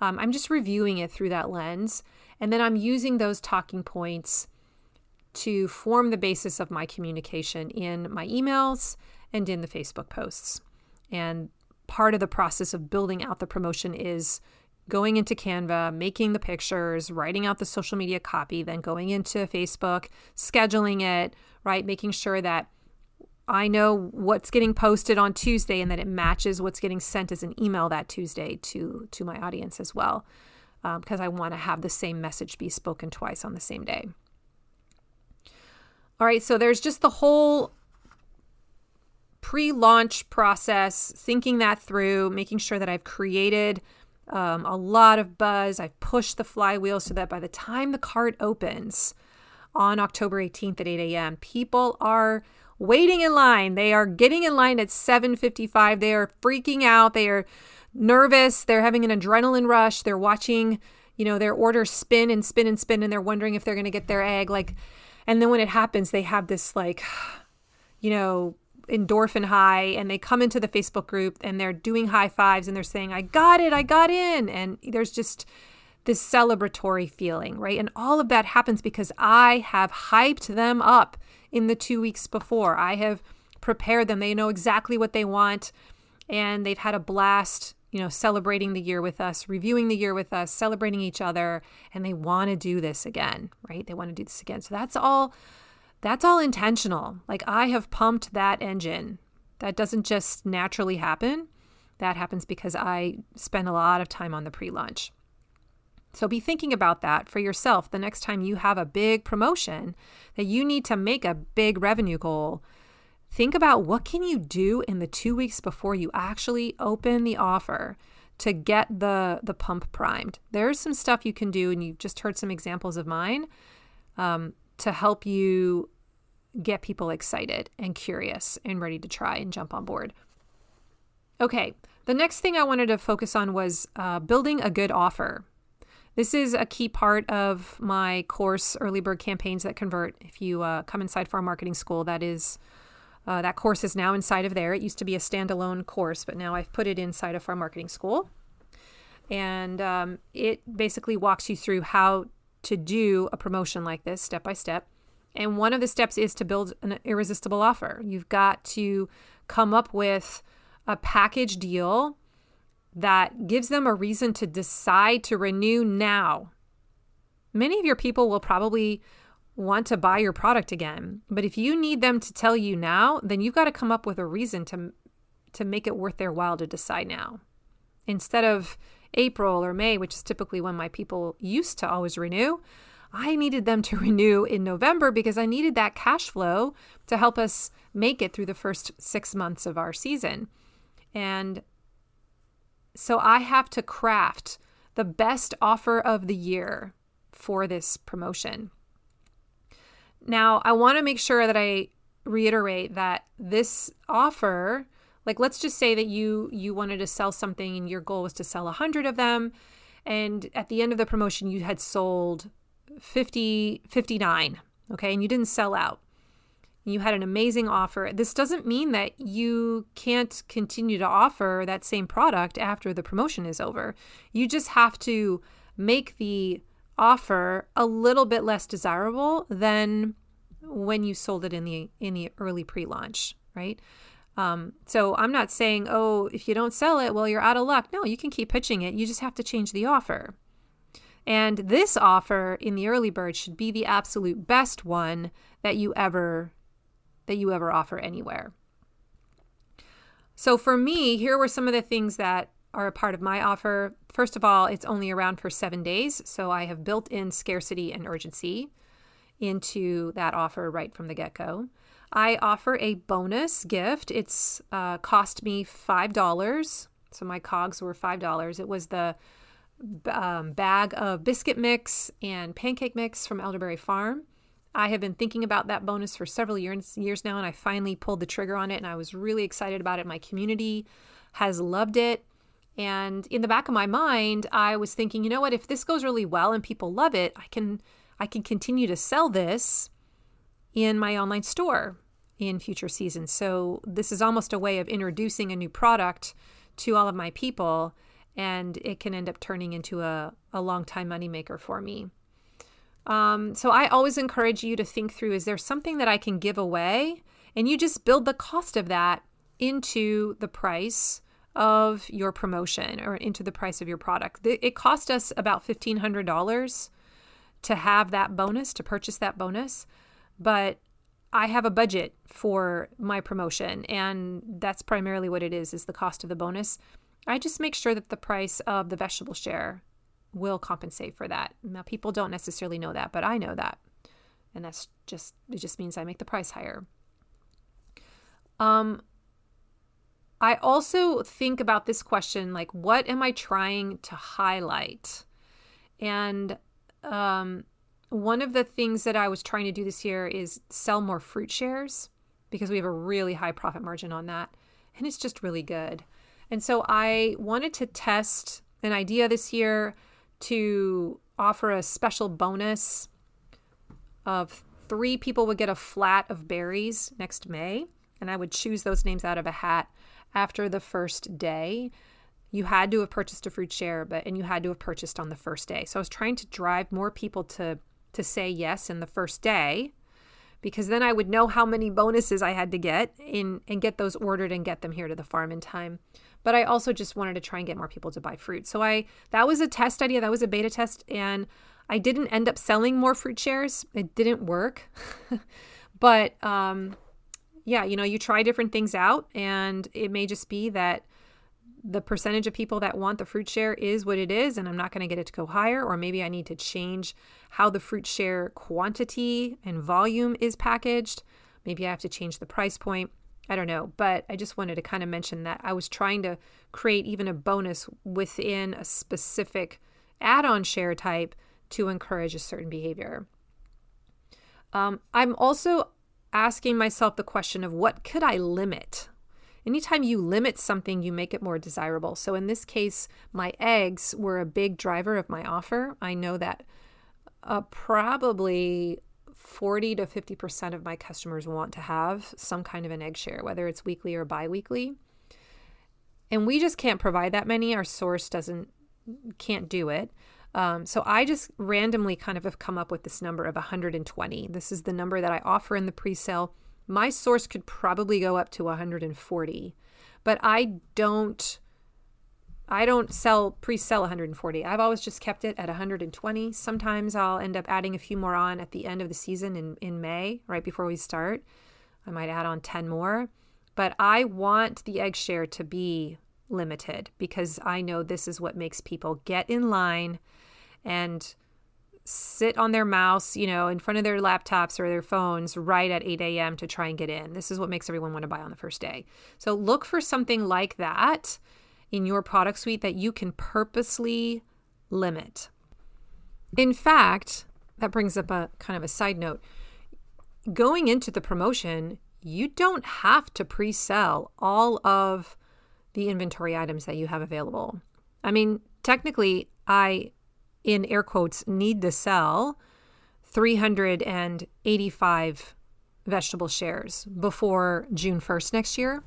I'm just reviewing it through that lens. And then I'm using those talking points to form the basis of my communication in my emails and in the Facebook posts. And part of the process of building out the promotion is going into Canva, making the pictures, writing out the social media copy, then going into Facebook, scheduling it, right? Making sure that I know what's getting posted on Tuesday and that it matches what's getting sent as an email that Tuesday to my audience as well, because I want to have the same message be spoken twice on the same day. All right, so there's just the whole pre-launch process, thinking that through, making sure that I've created a lot of buzz. I've pushed the flywheel so that by the time the cart opens on October 18th at 8 a.m., people are waiting in line. They are getting in line at 7:55. They are freaking out. They are nervous. They're having an adrenaline rush. They're watching, their orders spin and spin and spin, and they're wondering if they're going to get their egg. And then when it happens, they have this endorphin high, and they come into the Facebook group and they're doing high fives and they're saying, I got it, I got in. And there's just this celebratory feeling, right? And all of that happens because I have hyped them up in the 2 weeks before. I have prepared them. They know exactly what they want, and they've had a blast, celebrating the year with us, reviewing the year with us, celebrating each other, and they want to do this again, right? They want to do this again. So that's all intentional. I have pumped that engine. That doesn't just naturally happen. That happens because I spend a lot of time on the pre-launch. So be thinking about that for yourself the next time you have a big promotion that you need to make a big revenue goal. Think about what can you do in the 2 weeks before you actually open the offer to get the pump primed. There's some stuff you can do, and you've just heard some examples of mine, to help you get people excited and curious and ready to try and jump on board. Okay, the next thing I wanted to focus on was building a good offer. This is a key part of my course, Early Bird Campaigns That Convert. If you come inside Farm Marketing School, that course is now inside of there. It used to be a standalone course, but now I've put it inside of Farm Marketing School. And it basically walks you through how to do a promotion like this step by step. And one of the steps is to build an irresistible offer. You've got to come up with a package deal that gives them a reason to decide to renew now. Many of your people will probably want to buy your product again, but if you need them to tell you now, then you've got to come up with a reason to make it worth their while to decide now. Instead of April or May, which is typically when my people used to always renew, I needed them to renew in November because I needed that cash flow to help us make it through the first 6 months of our season. And so I have to craft the best offer of the year for this promotion. Now, I want to make sure that I reiterate that this offer, let's just say that you wanted to sell something and your goal was to sell 100 of them. And at the end of the promotion, you had sold 59, okay? And you didn't sell out. You had an amazing offer. This doesn't mean that you can't continue to offer that same product after the promotion is over. You just have to make the offer a little bit less desirable than when you sold it in the early pre-launch, right? So I'm not saying, if you don't sell it, well, you're out of luck. No, you can keep pitching it. You just have to change the offer. And this offer in the early bird should be the absolute best one that you ever offer anywhere. So for me, here were some of the things that are a part of my offer. First of all, it's only around for 7 days. So I have built in scarcity and urgency into that offer right from the get-go. I offer a bonus gift. It's cost me $5. So my COGS were $5. It was the bag of biscuit mix and pancake mix from Elderberry Farm. I have been thinking about that bonus for several years now, and I finally pulled the trigger on it, and I was really excited about it. My community has loved it. And in the back of my mind, I was thinking, you know what, if this goes really well and people love it, I can continue to sell this in my online store in future seasons. So this is almost a way of introducing a new product to all of my people, and it can end up turning into a long-time moneymaker for me. So I always encourage you to think through, is there something that I can give away? And you just build the cost of that into the price of your promotion or into the price of your product. It cost us about $1,500 to have that bonus, to purchase that bonus, but I have a budget for my promotion, and that's primarily what it is the cost of the bonus. I just make sure that the price of the vegetable share will compensate for that. Now, people don't necessarily know that, but I know that. And it just means I make the price higher. I also think about this question, like, what am I trying to highlight? And one of the things that I was trying to do this year is sell more fruit shares, because we have a really high profit margin on that. And it's just really good. And so I wanted to test an idea this year to offer a special bonus of 3 people would get a flat of berries next May. And I would choose those names out of a hat after the first day. You had to have purchased a fruit share, and you had to have purchased on the first day. So I was trying to drive more people to say yes in the first day, because then I would know how many bonuses I had to get and get those ordered and get them here to the farm in time. But I also just wanted to try and get more people to buy fruit. So that was a test idea. That was a beta test. And I didn't end up selling more fruit shares. It didn't work. But yeah, you try different things out, and it may just be that the percentage of people that want the fruit share is what it is, and I'm not going to get it to go higher, or maybe I need to change how the fruit share quantity and volume is packaged. Maybe I have to change the price point. I don't know, but I just wanted to kind of mention that I was trying to create even a bonus within a specific add-on share type to encourage a certain behavior. I'm also asking myself the question of, what could I limit? Anytime you limit something, you make it more desirable. So in this case, my eggs were a big driver of my offer. I know that probably 40 to 50% of my customers want to have some kind of an egg share, whether it's weekly or biweekly. And we just can't provide that many. Our source can't do it. So I just randomly kind of have come up with this number of 120. This is the number that I offer in the pre-sale. My source could probably go up to 140, but I don't pre-sell 140. I've always just kept it at 120. Sometimes I'll end up adding a few more on at the end of the season in May, right before we start. I might add on 10 more, but I want the egg share to be limited, because I know this is what makes people get in line and sit on their mouse, in front of their laptops or their phones right at 8 a.m. to try and get in. This is what makes everyone want to buy on the first day. So look for something like that in your product suite that you can purposely limit. In fact, that brings up a kind of a side note. Going into the promotion, you don't have to pre-sell all of the inventory items that you have available. I mean, technically, I, in air quotes, need to sell 385 vegetable shares before June 1st next year.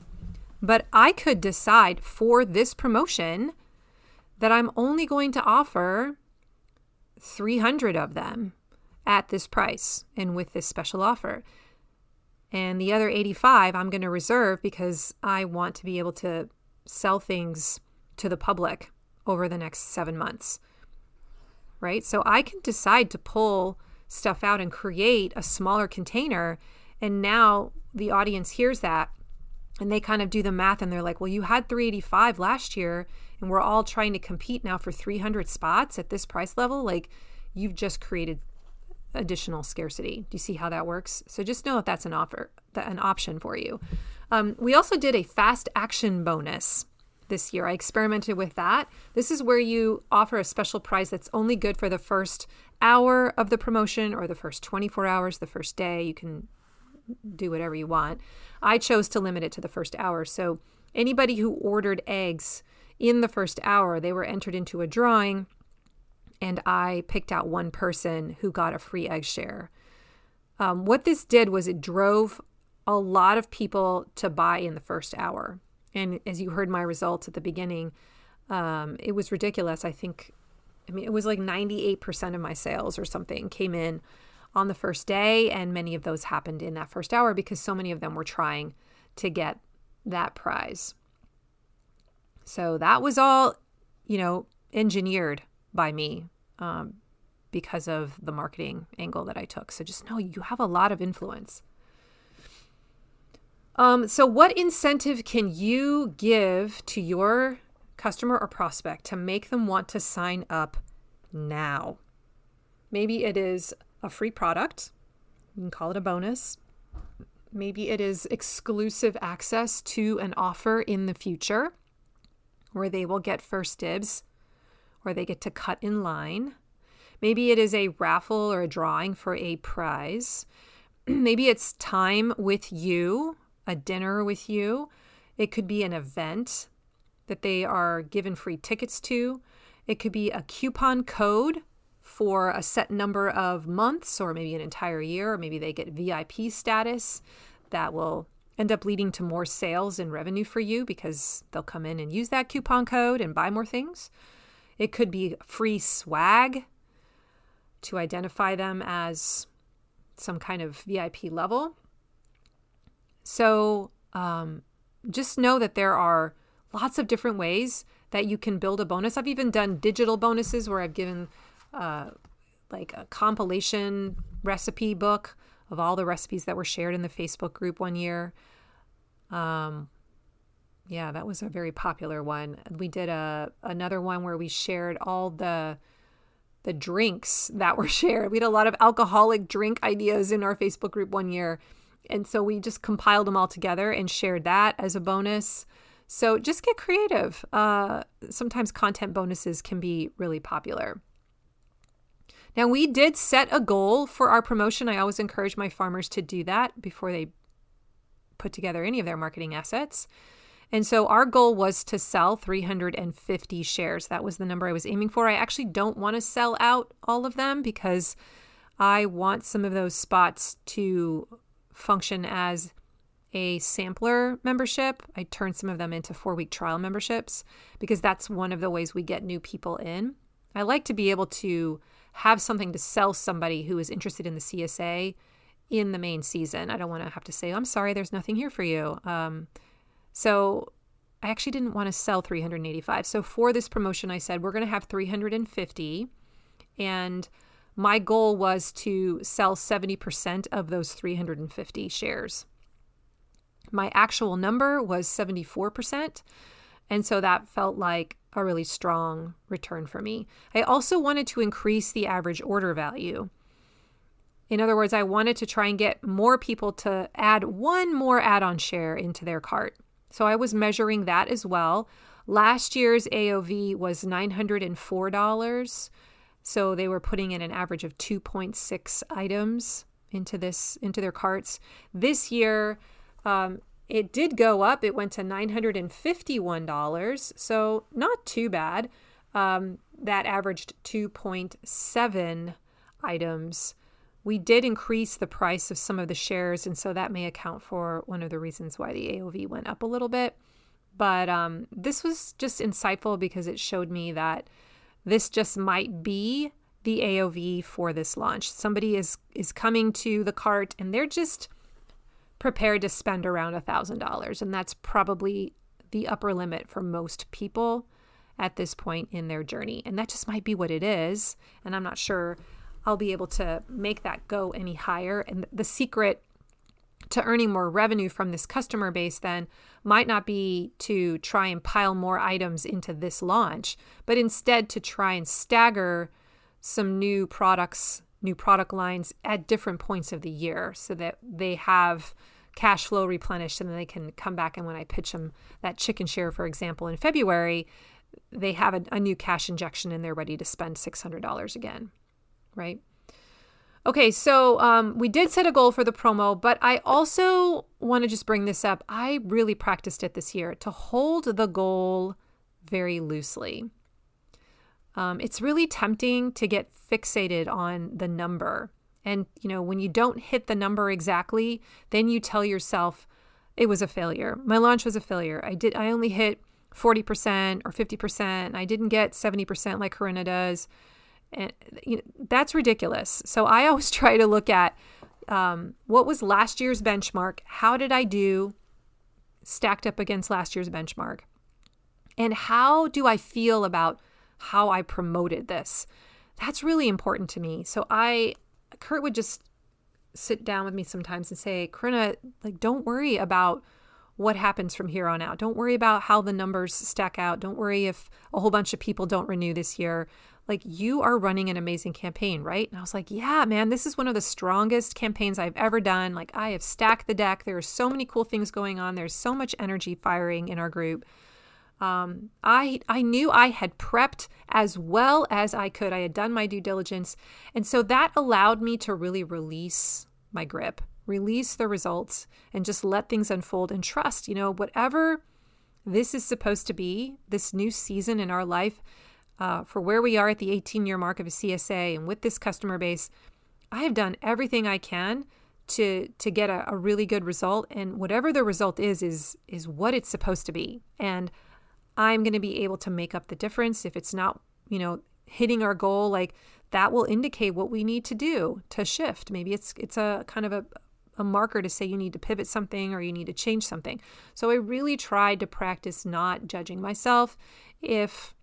But I could decide for this promotion that I'm only going to offer 300 of them at this price and with this special offer. And the other 85 I'm going to reserve because I want to be able to sell things to the public over the next 7 months, right? So I can decide to pull stuff out and create a smaller container. And now the audience hears that and they kind of do the math and they're like, well, you had 385 last year and we're all trying to compete now for 300 spots at this price level. Like, you've just created additional scarcity. Do you see how that works? So just know that that's an option for you. We also did a fast action bonus this year. I experimented with that. This is where you offer a special prize that's only good for the first hour of the promotion or the first 24 hours, the first day. You can do whatever you want. I chose to limit it to the first hour. So anybody who ordered eggs in the first hour, they were entered into a drawing, and I picked out one person who got a free egg share. What this did was it drove a lot of people to buy in the first hour. And as you heard my results at the beginning, it was ridiculous. It was like 98% of my sales or something came in on the first day, and many of those happened in that first hour because so many of them were trying to get that prize. So that was all, engineered by me because of the marketing angle that I took. So just know you have a lot of influence. So what incentive can you give to your customer or prospect to make them want to sign up now? Maybe it is a free product. You can call it a bonus. Maybe it is exclusive access to an offer in the future where they will get first dibs or they get to cut in line. Maybe it is a raffle or a drawing for a prize. Maybe it's time with you, a dinner with you. It could be an event that they are given free tickets to. It could be a coupon code for a set number of months or maybe an entire year, or maybe they get VIP status that will end up leading to more sales and revenue for you because they'll come in and use that coupon code and buy more things. It could be free swag to identify them as some kind of VIP level. So just know that there are lots of different ways that you can build a bonus. I've even done digital bonuses where I've given like a compilation recipe book of all the recipes that were shared in the Facebook group one year. Yeah, that was a very popular one. We did another one where we shared all the drinks that were shared. We had a lot of alcoholic drink ideas in our Facebook group one year. And so we just compiled them all together and shared that as a bonus. So just get creative. Sometimes content bonuses can be really popular. Now, we did set a goal for our promotion. I always encourage my farmers to do that before they put together any of their marketing assets. And so our goal was to sell 350 shares. That was the number I was aiming for. I actually don't want to sell out all of them because I want some of those spots to function as a sampler membership. I turned some of them into 4-week trial memberships because that's one of the ways we get new people in. I like to be able to have something to sell somebody who is interested in the CSA in the main season. I don't want to have to say, I'm sorry, there's nothing here for you. So I actually didn't want to sell 385. So for this promotion, I said, we're going to have 350. And my goal was to sell 70% of those 350 shares. My actual number was 74%. And so that felt like a really strong return for me. I also wanted to increase the average order value. In other words, I wanted to try and get more people to add one more add-on share into their cart. So I was measuring that as well. Last year's AOV was $904. So they were putting in an average of 2.6 items into their carts. This year, it did go up. It went to $951. So not too bad. That averaged 2.7 items. We did increase the price of some of the shares, and so that may account for one of the reasons why the AOV went up a little bit. But this was just insightful because it showed me that this just might be the AOV for this launch. Somebody is coming to the cart and they're just prepared to spend around $1,000. And that's probably the upper limit for most people at this point in their journey. And that just might be what it is. And I'm not sure I'll be able to make that go any higher. And the secret to earning more revenue from this customer base then might not be to try and pile more items into this launch, but instead to try and stagger some new product lines at different points of the year so that they have cash flow replenished and then they can come back. And when I pitch them that chicken share, for example, in February, they have a new cash injection and they're ready to spend $600 again, right? Okay, so we did set a goal for the promo, but I also want to just bring this up. I really practiced it this year to hold the goal very loosely. It's really tempting to get fixated on the number. And, when you don't hit the number exactly, then you tell yourself it was a failure. My launch was a failure. I only hit 40% or 50%. I didn't get 70% like Corinna does. And that's ridiculous. So I always try to look at what was last year's benchmark? How did I do stacked up against last year's benchmark? And how do I feel about how I promoted this? That's really important to me. So Kurt would just sit down with me sometimes and say, Corinna, don't worry about what happens from here on out. Don't worry about how the numbers stack out. Don't worry if a whole bunch of people don't renew this year. You are running an amazing campaign, right? And I was like, yeah, man, this is one of the strongest campaigns I've ever done. I have stacked the deck. There are so many cool things going on. There's so much energy firing in our group. I knew I had prepped as well as I could. I had done my due diligence. And so that allowed me to really release my grip, release the results, and just let things unfold and trust, whatever this is supposed to be, this new season in our life, for where we are at the 18-year mark of a CSA and with this customer base, I have done everything I can to get a really good result. And whatever the result is what it's supposed to be. And I'm going to be able to make up the difference. If it's not, hitting our goal, that will indicate what we need to do to shift. Maybe it's a kind of a marker to say you need to pivot something or you need to change something. So I really tried to practice not judging myself if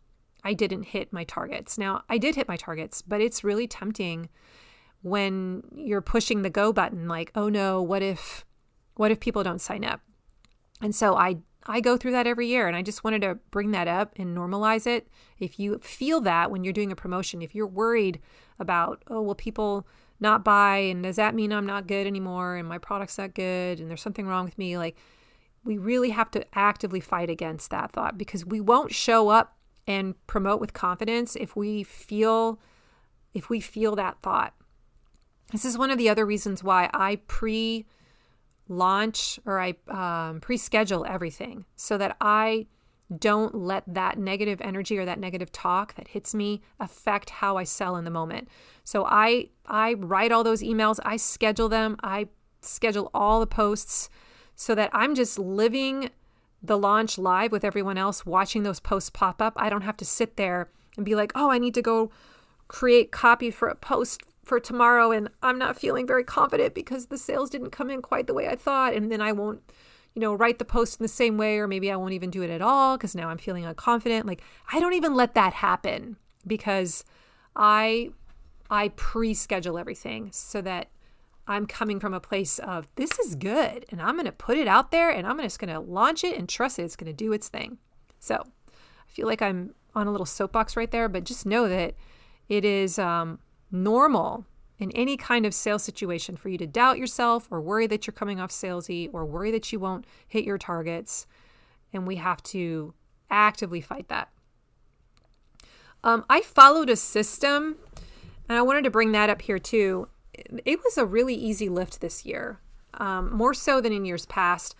I didn't hit my targets. Now, I did hit my targets, but it's really tempting when you're pushing the go button, oh no, what if people don't sign up? And so I go through that every year, and I just wanted to bring that up and normalize it. If you feel that when you're doing a promotion, if you're worried about, will people not buy, and does that mean I'm not good anymore and my product's not good and there's something wrong with me, we really have to actively fight against that thought, because we won't show up and promote with confidence if we feel that thought. This is one of the other reasons why I pre-launch or I pre-schedule everything, so that I don't let that negative energy or that negative talk that hits me affect how I sell in the moment. So I write all those emails, I schedule them, I schedule all the posts so that I'm just living the launch live with everyone else, watching those posts pop up. I don't have to sit there and be like, I need to go create copy for a post for tomorrow, and I'm not feeling very confident because the sales didn't come in quite the way I thought, and then I won't, write the post in the same way, or maybe I won't even do it at all because now I'm feeling unconfident. I don't even let that happen, because I pre-schedule everything so that I'm coming from a place of, this is good, and I'm going to put it out there, and I'm just going to launch it and trust it's going to do its thing. So I feel like I'm on a little soapbox right there, but just know that it is normal in any kind of sales situation for you to doubt yourself or worry that you're coming off salesy or worry that you won't hit your targets. And we have to actively fight that. I followed a system, and I wanted to bring that up here too. It was a really easy lift this year, more so than in years past.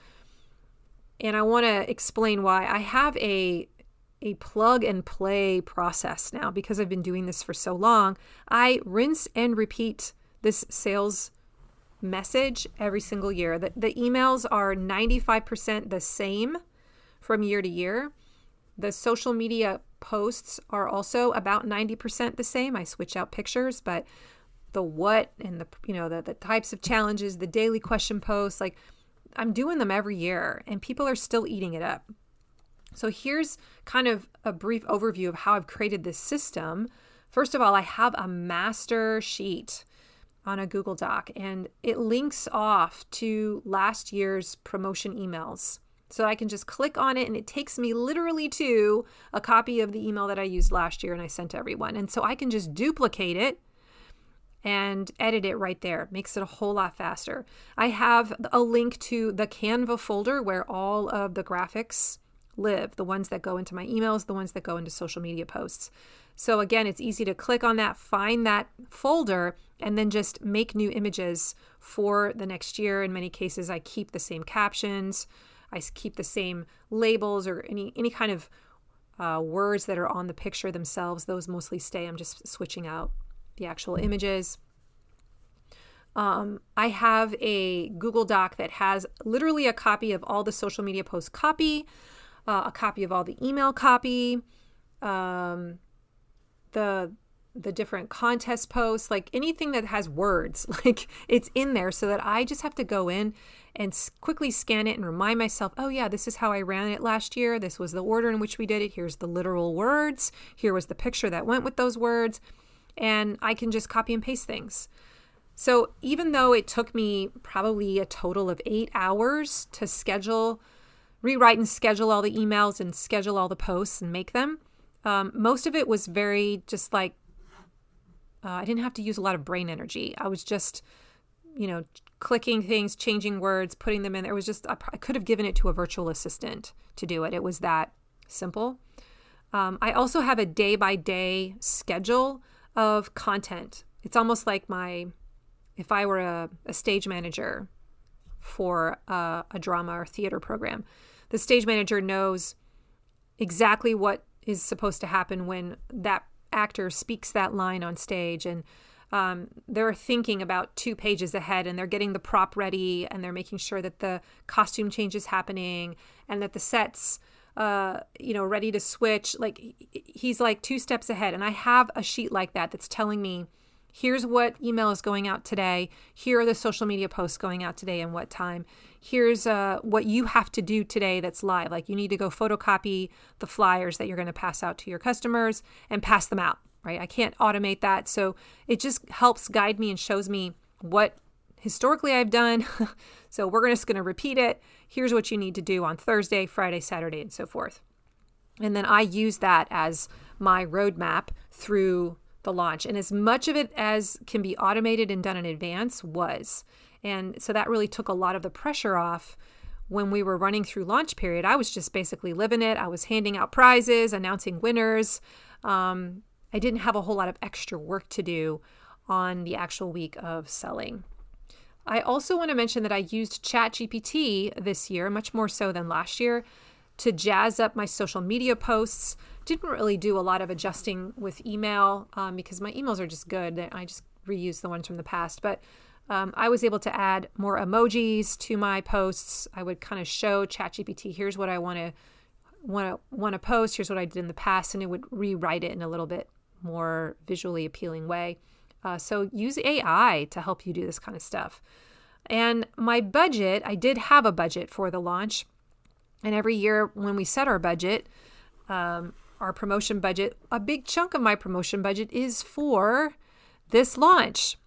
And I want to explain why. I have a plug and play process now because I've been doing this for so long. I rinse and repeat this sales message every single year. The emails are 95% the same from year to year. The social media posts are also about 90% the same. I switch out pictures, but the what and the types of challenges, the daily question posts, I'm doing them every year, and people are still eating it up. So here's kind of a brief overview of how I've created this system. First of all, I have a master sheet on a Google Doc, and it links off to last year's promotion emails. So I can just click on it, and it takes me literally to a copy of the email that I used last year and I sent to everyone. And so I can just duplicate it and edit it right there. Makes it a whole lot faster. I have a link to the Canva folder where all of the graphics live, the ones that go into my emails, the ones that go into social media posts. So again, it's easy to click on that, find that folder, and then just make new images for the next year. In many cases, I keep the same captions, I keep the same labels or any kind of Words that are on the picture themselves, those mostly stay. I'm just switching out the actual images. I have a Google Doc that has literally a copy of all the social media post copy, a copy of all the email copy, the different contest posts, like anything that has words, like it's in there so that I just have to go in and quickly scan it and remind myself, oh yeah, this is how I ran it last year. This was the order in which we did it. Here's the literal words. Here was the picture that went with those words. And I can just copy and paste things. So even though it took me probably a total of 8 hours to rewrite and schedule all the emails and schedule all the posts and make them, most of it was very just like, I didn't have to use a lot of brain energy. I was just, clicking things, changing words, putting them in there. It was just, I could have given it to a virtual assistant to do it. It was that simple. I also have a day-by-day schedule of content. It's almost like if I were a stage manager for a drama or theater program, the stage manager knows exactly what is supposed to happen when that actor speaks that line on stage, and they're thinking about 2 pages ahead, and they're getting the prop ready, and they're making sure that the costume change is happening and that the sets ready to switch. Like he's like 2 steps ahead. And I have a sheet like that that's telling me, here's what email is going out today. Here are the social media posts going out today and what time. Here's what you have to do today that's live. Like you need to go photocopy the flyers that you're going to pass out to your customers and pass them out, right? I can't automate that. So it just helps guide me and shows me what historically I've done. So we're just going to repeat it. Here's what you need to do on Thursday, Friday, Saturday, and so forth. And then I use that as my roadmap through the launch. And as much of it as can be automated and done in advance was. And so that really took a lot of the pressure off when we were running through launch period. I was just basically living it. I was handing out prizes, announcing winners. I didn't have a whole lot of extra work to do on the actual week of selling. I also want to mention that I used ChatGPT this year, much more so than last year, to jazz up my social media posts. Didn't really do a lot of adjusting with email because my emails are just good. I just reuse the ones from the past. But I was able to add more emojis to my posts. I would kind of show ChatGPT, here's what I want to post. Here's what I did in the past, and it would rewrite it in a little bit more visually appealing way. So use AI to help you do this kind of stuff. And my budget, I did have a budget for the launch. And every year when we set our budget, our promotion budget, a big chunk of my promotion budget is for this launch.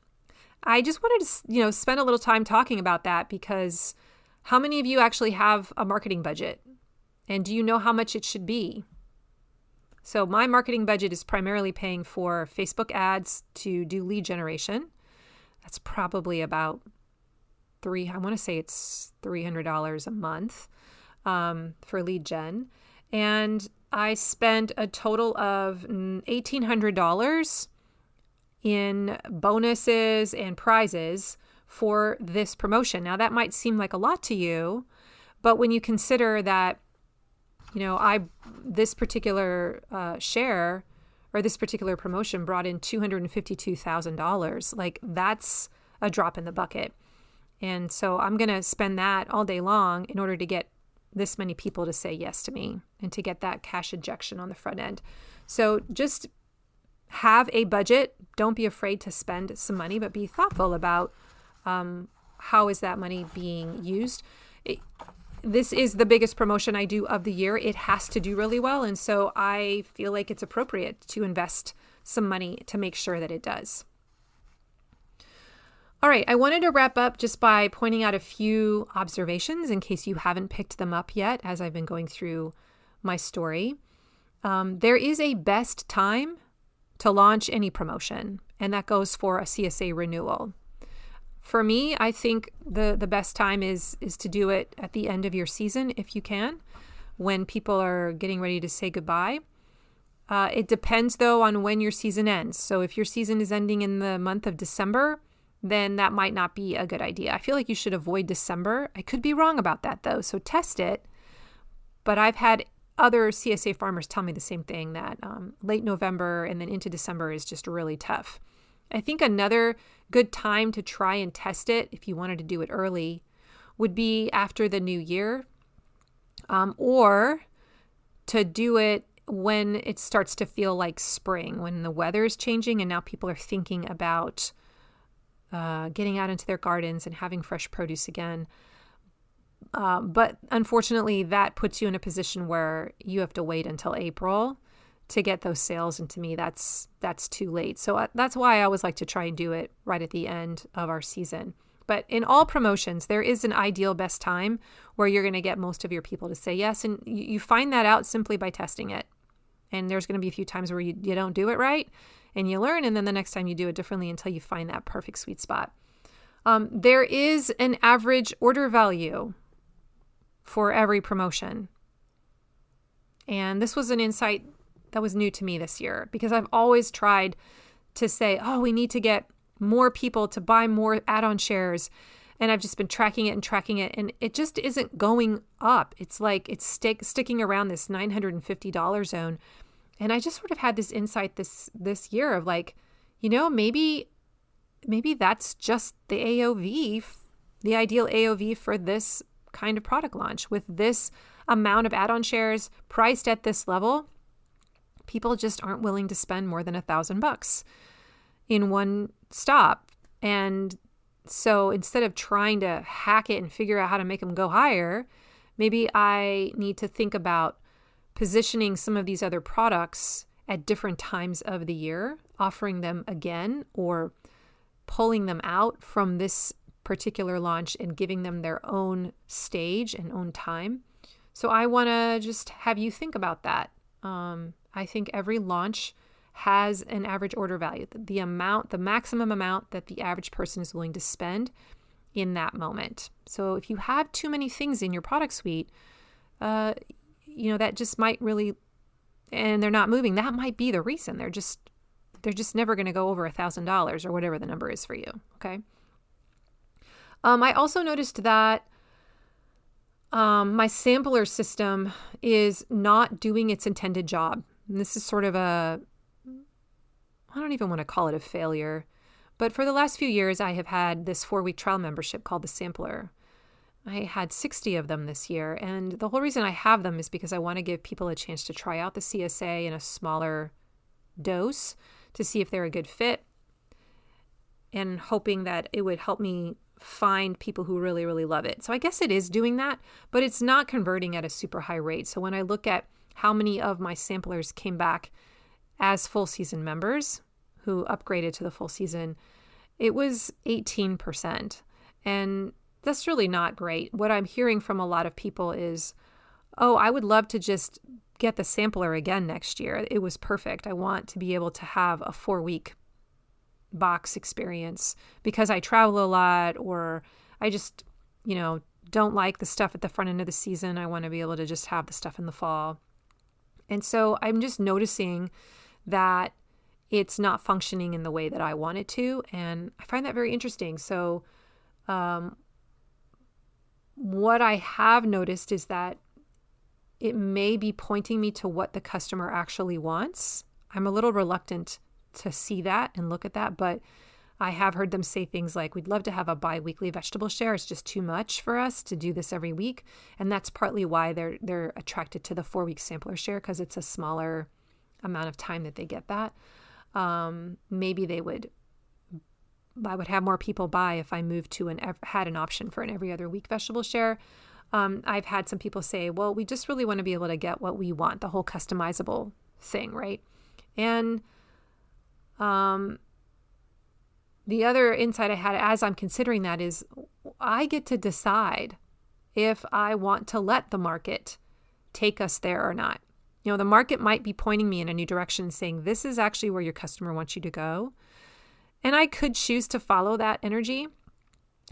I just wanted to, spend a little time talking about that, because how many of you actually have a marketing budget? And do you know how much it should be? So my marketing budget is primarily paying for Facebook ads to do lead generation. That's probably about it's $300 a month for lead gen. And I spent a total of $1,800 in bonuses and prizes for this promotion. Now that might seem like a lot to you, but when you consider that, this particular share or this particular promotion brought in $252,000, like that's a drop in the bucket. And so I'm going to spend that all day long in order to get this many people to say yes to me and to get that cash injection on the front end. So just have a budget. Don't be afraid to spend some money, but be thoughtful about how is that money being used. This is the biggest promotion I do of the year. It has to do really well. And so I feel like it's appropriate to invest some money to make sure that it does. All right, I wanted to wrap up just by pointing out a few observations in case you haven't picked them up yet as I've been going through my story. There is a best time to launch any promotion, and that goes for a CSA renewal. For me, I think the best time is to do it at the end of your season if you can, when people are getting ready to say goodbye. It depends, though, on when your season ends. So if your season is ending in the month of December, then that might not be a good idea. I feel like you should avoid December. I could be wrong about that, though, so test it. But I've had other CSA farmers tell me the same thing, that late November and then into December is just really tough. I think another good time to try and test it, if you wanted to do it early, would be after the new year, or to do it when it starts to feel like spring, when the weather is changing and now people are thinking about getting out into their gardens and having fresh produce again. But unfortunately, that puts you in a position where you have to wait until April to get those sales. And to me, that's too late. So that's why I always like to try and do it right at the end of our season. But in all promotions, there is an ideal best time where you're going to get most of your people to say yes. And you find that out simply by testing it. And there's going to be a few times where you don't do it right and you learn. And then the next time you do it differently until you find that perfect sweet spot. There is an average order value for every promotion. And this was an insight that was new to me this year, because I've always tried to say, oh, we need to get more people to buy more add-on shares. And I've just been tracking it, and it just isn't going up. It's like it's sticking around this $950 zone. And I just sort of had this insight this year of like, maybe that's just the AOV, the ideal AOV for this kind of product launch. With this amount of add-on shares priced at this level, people just aren't willing to spend more than $1,000 in one stop. And so instead of trying to hack it and figure out how to make them go higher, maybe I need to think about positioning some of these other products at different times of the year, offering them again, or pulling them out from this particular launch and giving them their own stage and own time. So I want to just have you think about that. I think every launch has an average order value, the maximum amount that the average person is willing to spend in that moment. So if you have too many things in your product suite, that just might really, and they're not moving, that might be the reason. They're just never going to go over $1,000 or whatever the number is for you. Okay. I also noticed that my sampler system is not doing its intended job. And this is sort of I don't even want to call it a failure, but for the last few years, I have had this 4-week trial membership called the Sampler. I had 60 of them this year. And the whole reason I have them is because I want to give people a chance to try out the CSA in a smaller dose to see if they're a good fit, and hoping that it would help me find people who really, really love it. So I guess it is doing that, but it's not converting at a super high rate. So when I look at how many of my samplers came back as full season members who upgraded to the full season, it was 18%. And that's really not great. What I'm hearing from a lot of people is, oh, I would love to just get the sampler again next year. It was perfect. I want to be able to have a 4-week box experience because I travel a lot, or I just, don't like the stuff at the front end of the season. I want to be able to just have the stuff in the fall. And so I'm just noticing that it's not functioning in the way that I want it to. And I find that very interesting. So what I have noticed is that it may be pointing me to what the customer actually wants. I'm a little reluctant to see that and look at that, but I have heard them say things like, we'd love to have a bi-weekly vegetable share. It's just too much for us to do this every week. And that's partly why they're attracted to the 4-week sampler share, because it's a smaller amount of time that they get that. Maybe I would have more people buy if I moved to had an option for an every other week vegetable share. I've had some people say, well, we just really want to be able to get what we want, the whole customizable thing, right? And the other insight I had as I'm considering that is I get to decide if I want to let the market take us there or not. The market might be pointing me in a new direction, saying this is actually where your customer wants you to go. And I could choose to follow that energy,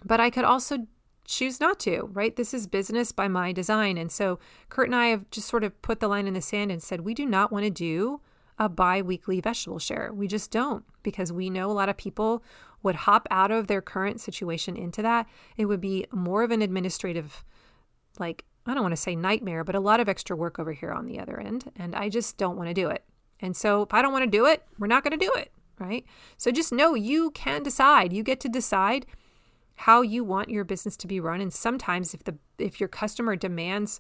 but I could also choose not to, right? This is business by my design. And so Kurt and I have just sort of put the line in the sand and said, we do not want to do a bi-weekly vegetable share. We just don't, because we know a lot of people would hop out of their current situation into that. It would be more of an administrative I don't want to say nightmare, but a lot of extra work over here on the other end. And I just don't want to do it. And so if I don't want to do it, we're not going to do it, right? So just know you can decide. You get to decide how you want your business to be run. And sometimes if your customer demands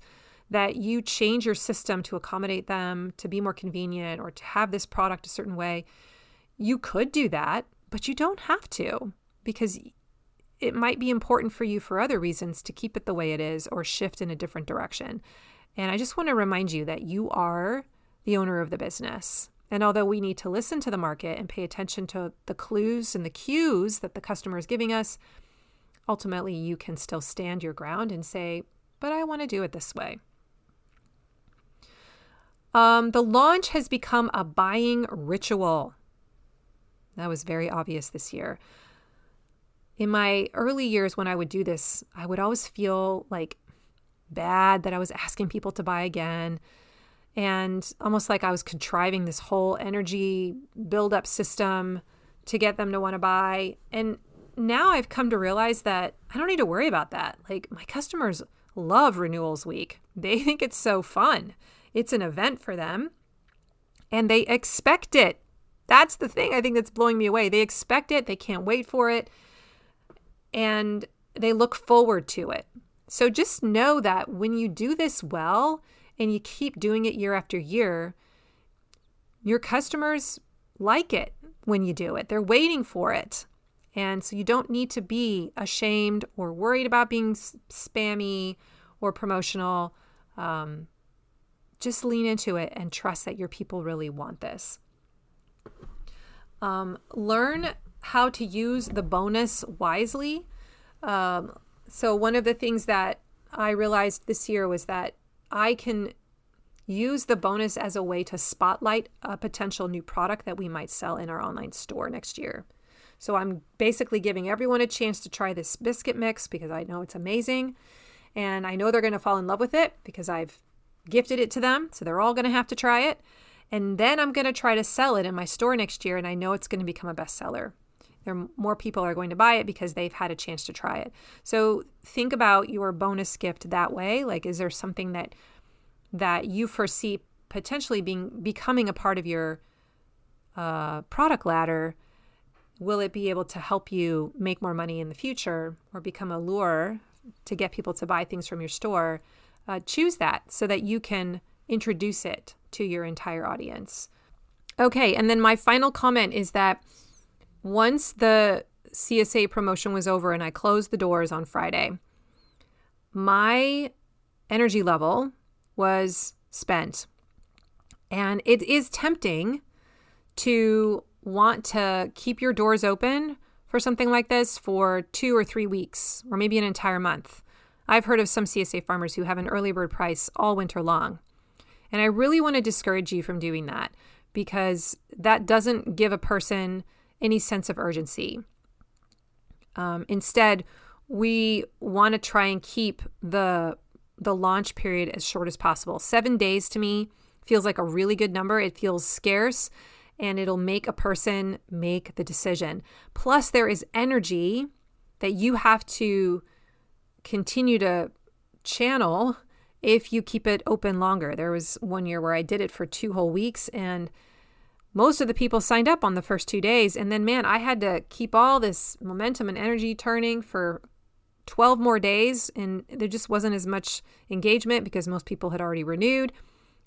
that you change your system to accommodate them, to be more convenient, or to have this product a certain way, you could do that, but you don't have to, because it might be important for you for other reasons to keep it the way it is or shift in a different direction. And I just want to remind you that you are the owner of the business. And although we need to listen to the market and pay attention to the clues and the cues that the customer is giving us, ultimately you can still stand your ground and say, but I want to do it this way. The launch has become a buying ritual. That was very obvious this year. In my early years when I would do this, I would always feel like bad that I was asking people to buy again, and almost like I was contriving this whole energy build-up system to get them to want to buy. And now I've come to realize that I don't need to worry about that. Like, my customers love Renewals Week. They think it's so fun. It's an event for them, and they expect it. That's the thing I think that's blowing me away. They expect it. They can't wait for it. And they look forward to it. So just know that when you do this well and you keep doing it year after year, your customers like it when you do it. They're waiting for it. And so you don't need to be ashamed or worried about being spammy or promotional. Just lean into it and trust that your people really want this. Learn how to use the bonus wisely. So one of the things that I realized this year was that I can use the bonus as a way to spotlight a potential new product that we might sell in our online store next year. So I'm basically giving everyone a chance to try this biscuit mix because I know it's amazing. And I know they're going to fall in love with it because I've gifted it to them. So they're all going to have to try it. And then I'm going to try to sell it in my store next year. And I know it's going to become a bestseller. More people are going to buy it because they've had a chance to try it. So think about your bonus gift that way. Like, is there something that you foresee potentially becoming a part of your product ladder? Will it be able to help you make more money in the future or become a lure to get people to buy things from your store? Choose that so that you can introduce it to your entire audience. Okay, and then my final comment is that once the CSA promotion was over and I closed the doors on Friday, my energy level was spent. And it is tempting to want to keep your doors open for something like this for 2 or 3 weeks, or maybe an entire month. I've heard of some CSA farmers who have an early bird price all winter long. And I really want to discourage you from doing that because that doesn't give a person any sense of urgency. Instead, we want to try and keep the launch period as short as possible. 7 days to me feels like a really good number. It feels scarce and it'll make a person make the decision. Plus, there is energy that you have to continue to channel if you keep it open longer. There was one year where I did it for 2 whole weeks and most of the people signed up on the first 2 days. And then, man, I had to keep all this momentum and energy turning for 12 more days. And there just wasn't as much engagement because most people had already renewed.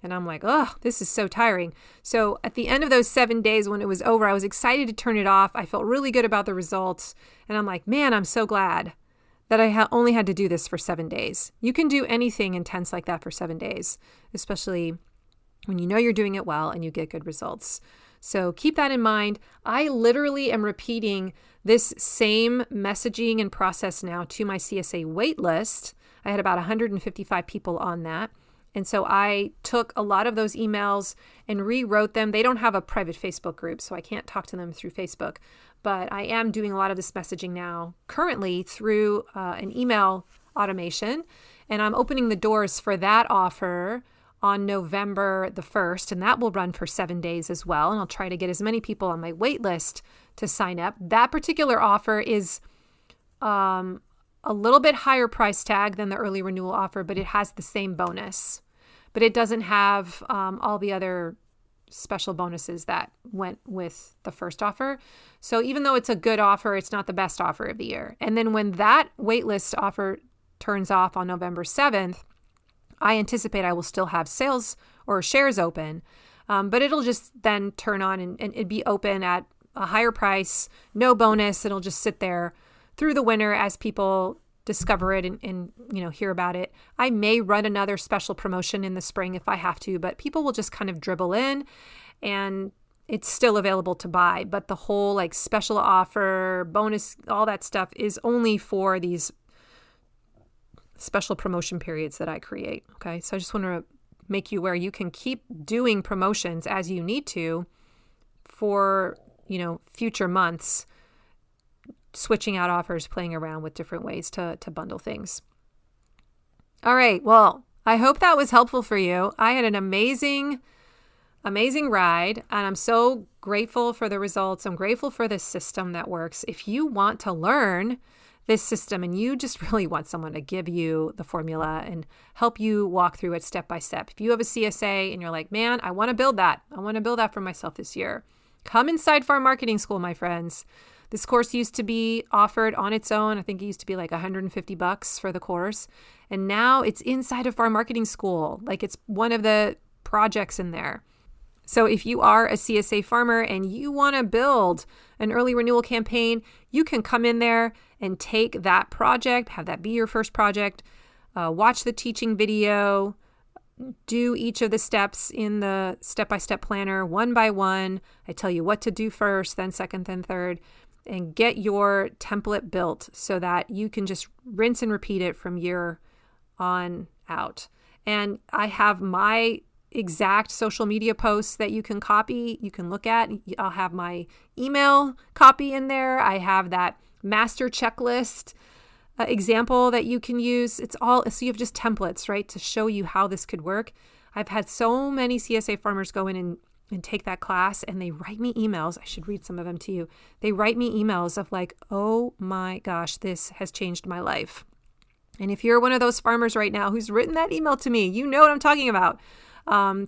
And I'm like, oh, this is so tiring. So at the end of those 7 days when it was over, I was excited to turn it off. I felt really good about the results. And I'm like, man, I'm so glad that I only had to do this for 7 days. You can do anything intense like that for 7 days, especially when you know you're doing it well and you get good results. So keep that in mind. I literally am repeating this same messaging and process now to my CSA wait list. I had about 155 people on that. And so I took a lot of those emails and rewrote them. They don't have a private Facebook group, so I can't talk to them through Facebook. But I am doing a lot of this messaging now currently through an email automation. And I'm opening the doors for that offer on November the 1st, and that will run for 7 days as well. And I'll try to get as many people on my wait list to sign up. That particular offer is a little bit higher price tag than the early renewal offer, but it has the same bonus. But it doesn't have all the other special bonuses that went with the first offer. So even though it's a good offer, it's not the best offer of the year. And then when that waitlist offer turns off on November 7th, I anticipate I will still have sales or shares open, but it'll just then turn on and it'd be open at a higher price, no bonus. It'll just sit there through the winter as people discover it and hear about it. I may run another special promotion in the spring if I have to, but people will just kind of dribble in and it's still available to buy. But the whole like special offer, bonus, all that stuff is only for these special promotion periods that I create. Okay. So I just want to make you aware you can keep doing promotions as you need to for, future months, switching out offers, playing around with different ways to bundle things. All right. Well, I hope that was helpful for you. I had an amazing ride, and I'm so grateful for the results. I'm grateful for this system that works. If you want to learn this system and you just really want someone to give you the formula and help you walk through it step by step. If you have a CSA and you're like, man, I want to build that. I want to build that for myself this year. Come inside Farm Marketing School, my friends. This course used to be offered on its own. I think it used to be like $150 for the course. And now it's inside of Farm Marketing School. Like it's one of the projects in there. So if you are a CSA farmer and you want to build an early renewal campaign, you can come in there and take that project, have that be your first project, watch the teaching video, do each of the steps in the step-by-step planner one by one. I tell you what to do first, then second, then third, and get your template built so that you can just rinse and repeat it from year on out. And I have my exact social media posts that you can copy, you can look at. I'll have my email copy in there. I have that master checklist example that you can use. It's all, so you have just templates, right, to show you how this could work. I've had so many CSA farmers go in and take that class and they write me emails. I should read some of them to you. They write me emails of like, oh my gosh, this has changed my life. And if you're one of those farmers right now who's written that email to me, you know what I'm talking about.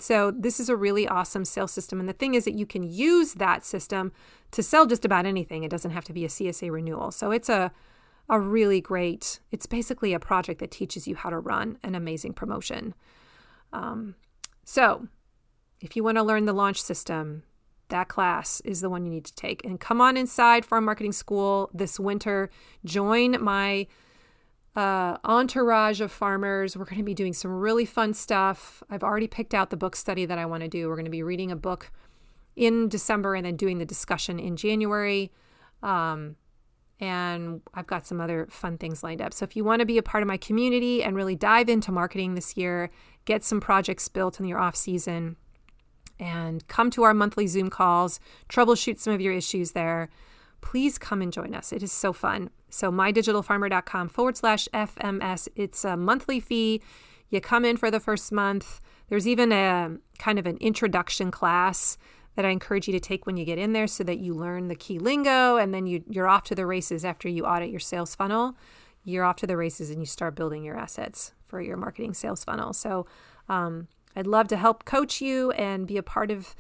So this is a really awesome sales system. And the thing is that you can use that system to sell just about anything. It doesn't have to be a CSA renewal. So it's a really great, it's basically a project that teaches you how to run an amazing promotion. So if you want to learn the launch system, that class is the one you need to take. And come on inside Farm Marketing School this winter. Join my entourage of farmers. We're going to be doing some really fun stuff. I've already picked out the book study that I want to do. We're going to be reading a book in December and then doing the discussion in January. And I've got some other fun things lined up. So if you want to be a part of my community and really dive into marketing this year, get some projects built in your off season, and come to our monthly Zoom calls, troubleshoot some of your issues there, please come and join us. It is so fun. So mydigitalfarmer.com/FMS. It's a monthly fee. You come in for the first month. There's even a kind of an introduction class that I encourage you to take when you get in there so that you learn the key lingo, and then you're off to the races after you audit your sales funnel. You're off to the races and you start building your assets for your marketing sales funnel. So I'd love to help coach you and be a part of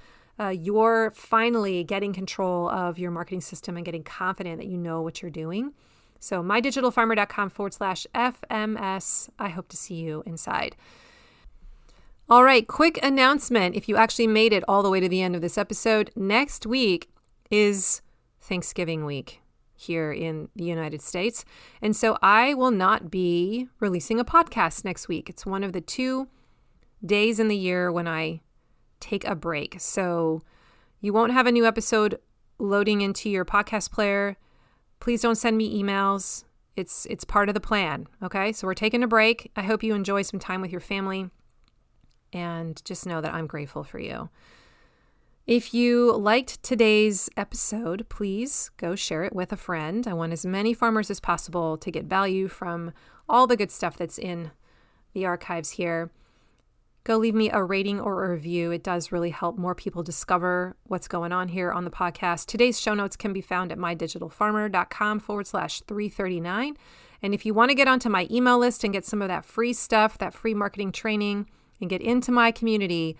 your finally getting control of your marketing system and getting confident that you know what you're doing. So mydigitalfarmer.com/FMS. I hope to see you inside. All right, quick announcement. If you actually made it all the way to the end of this episode, next week is Thanksgiving week here in the United States. And so I will not be releasing a podcast next week. It's one of the 2 days in the year when I take a break. So you won't have a new episode loading into your podcast player. Please don't send me emails. It's part of the plan. Okay. So we're taking a break. I hope you enjoy some time with your family, and just know that I'm grateful for you. If you liked today's episode, please go share it with a friend. I want as many farmers as possible to get value from all the good stuff that's in the archives here. Go leave me a rating or a review. It does really help more people discover what's going on here on the podcast. Today's show notes can be found at mydigitalfarmer.com/339. And if you want to get onto my email list and get some of that free stuff, that free marketing training, and get into my community,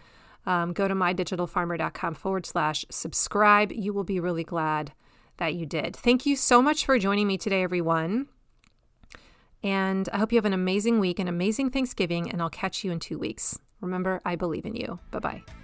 go to mydigitalfarmer.com/subscribe. You will be really glad that you did. Thank you so much for joining me today, everyone. And I hope you have an amazing week, an amazing Thanksgiving, and I'll catch you in 2 weeks. Remember, I believe in you. Bye-bye.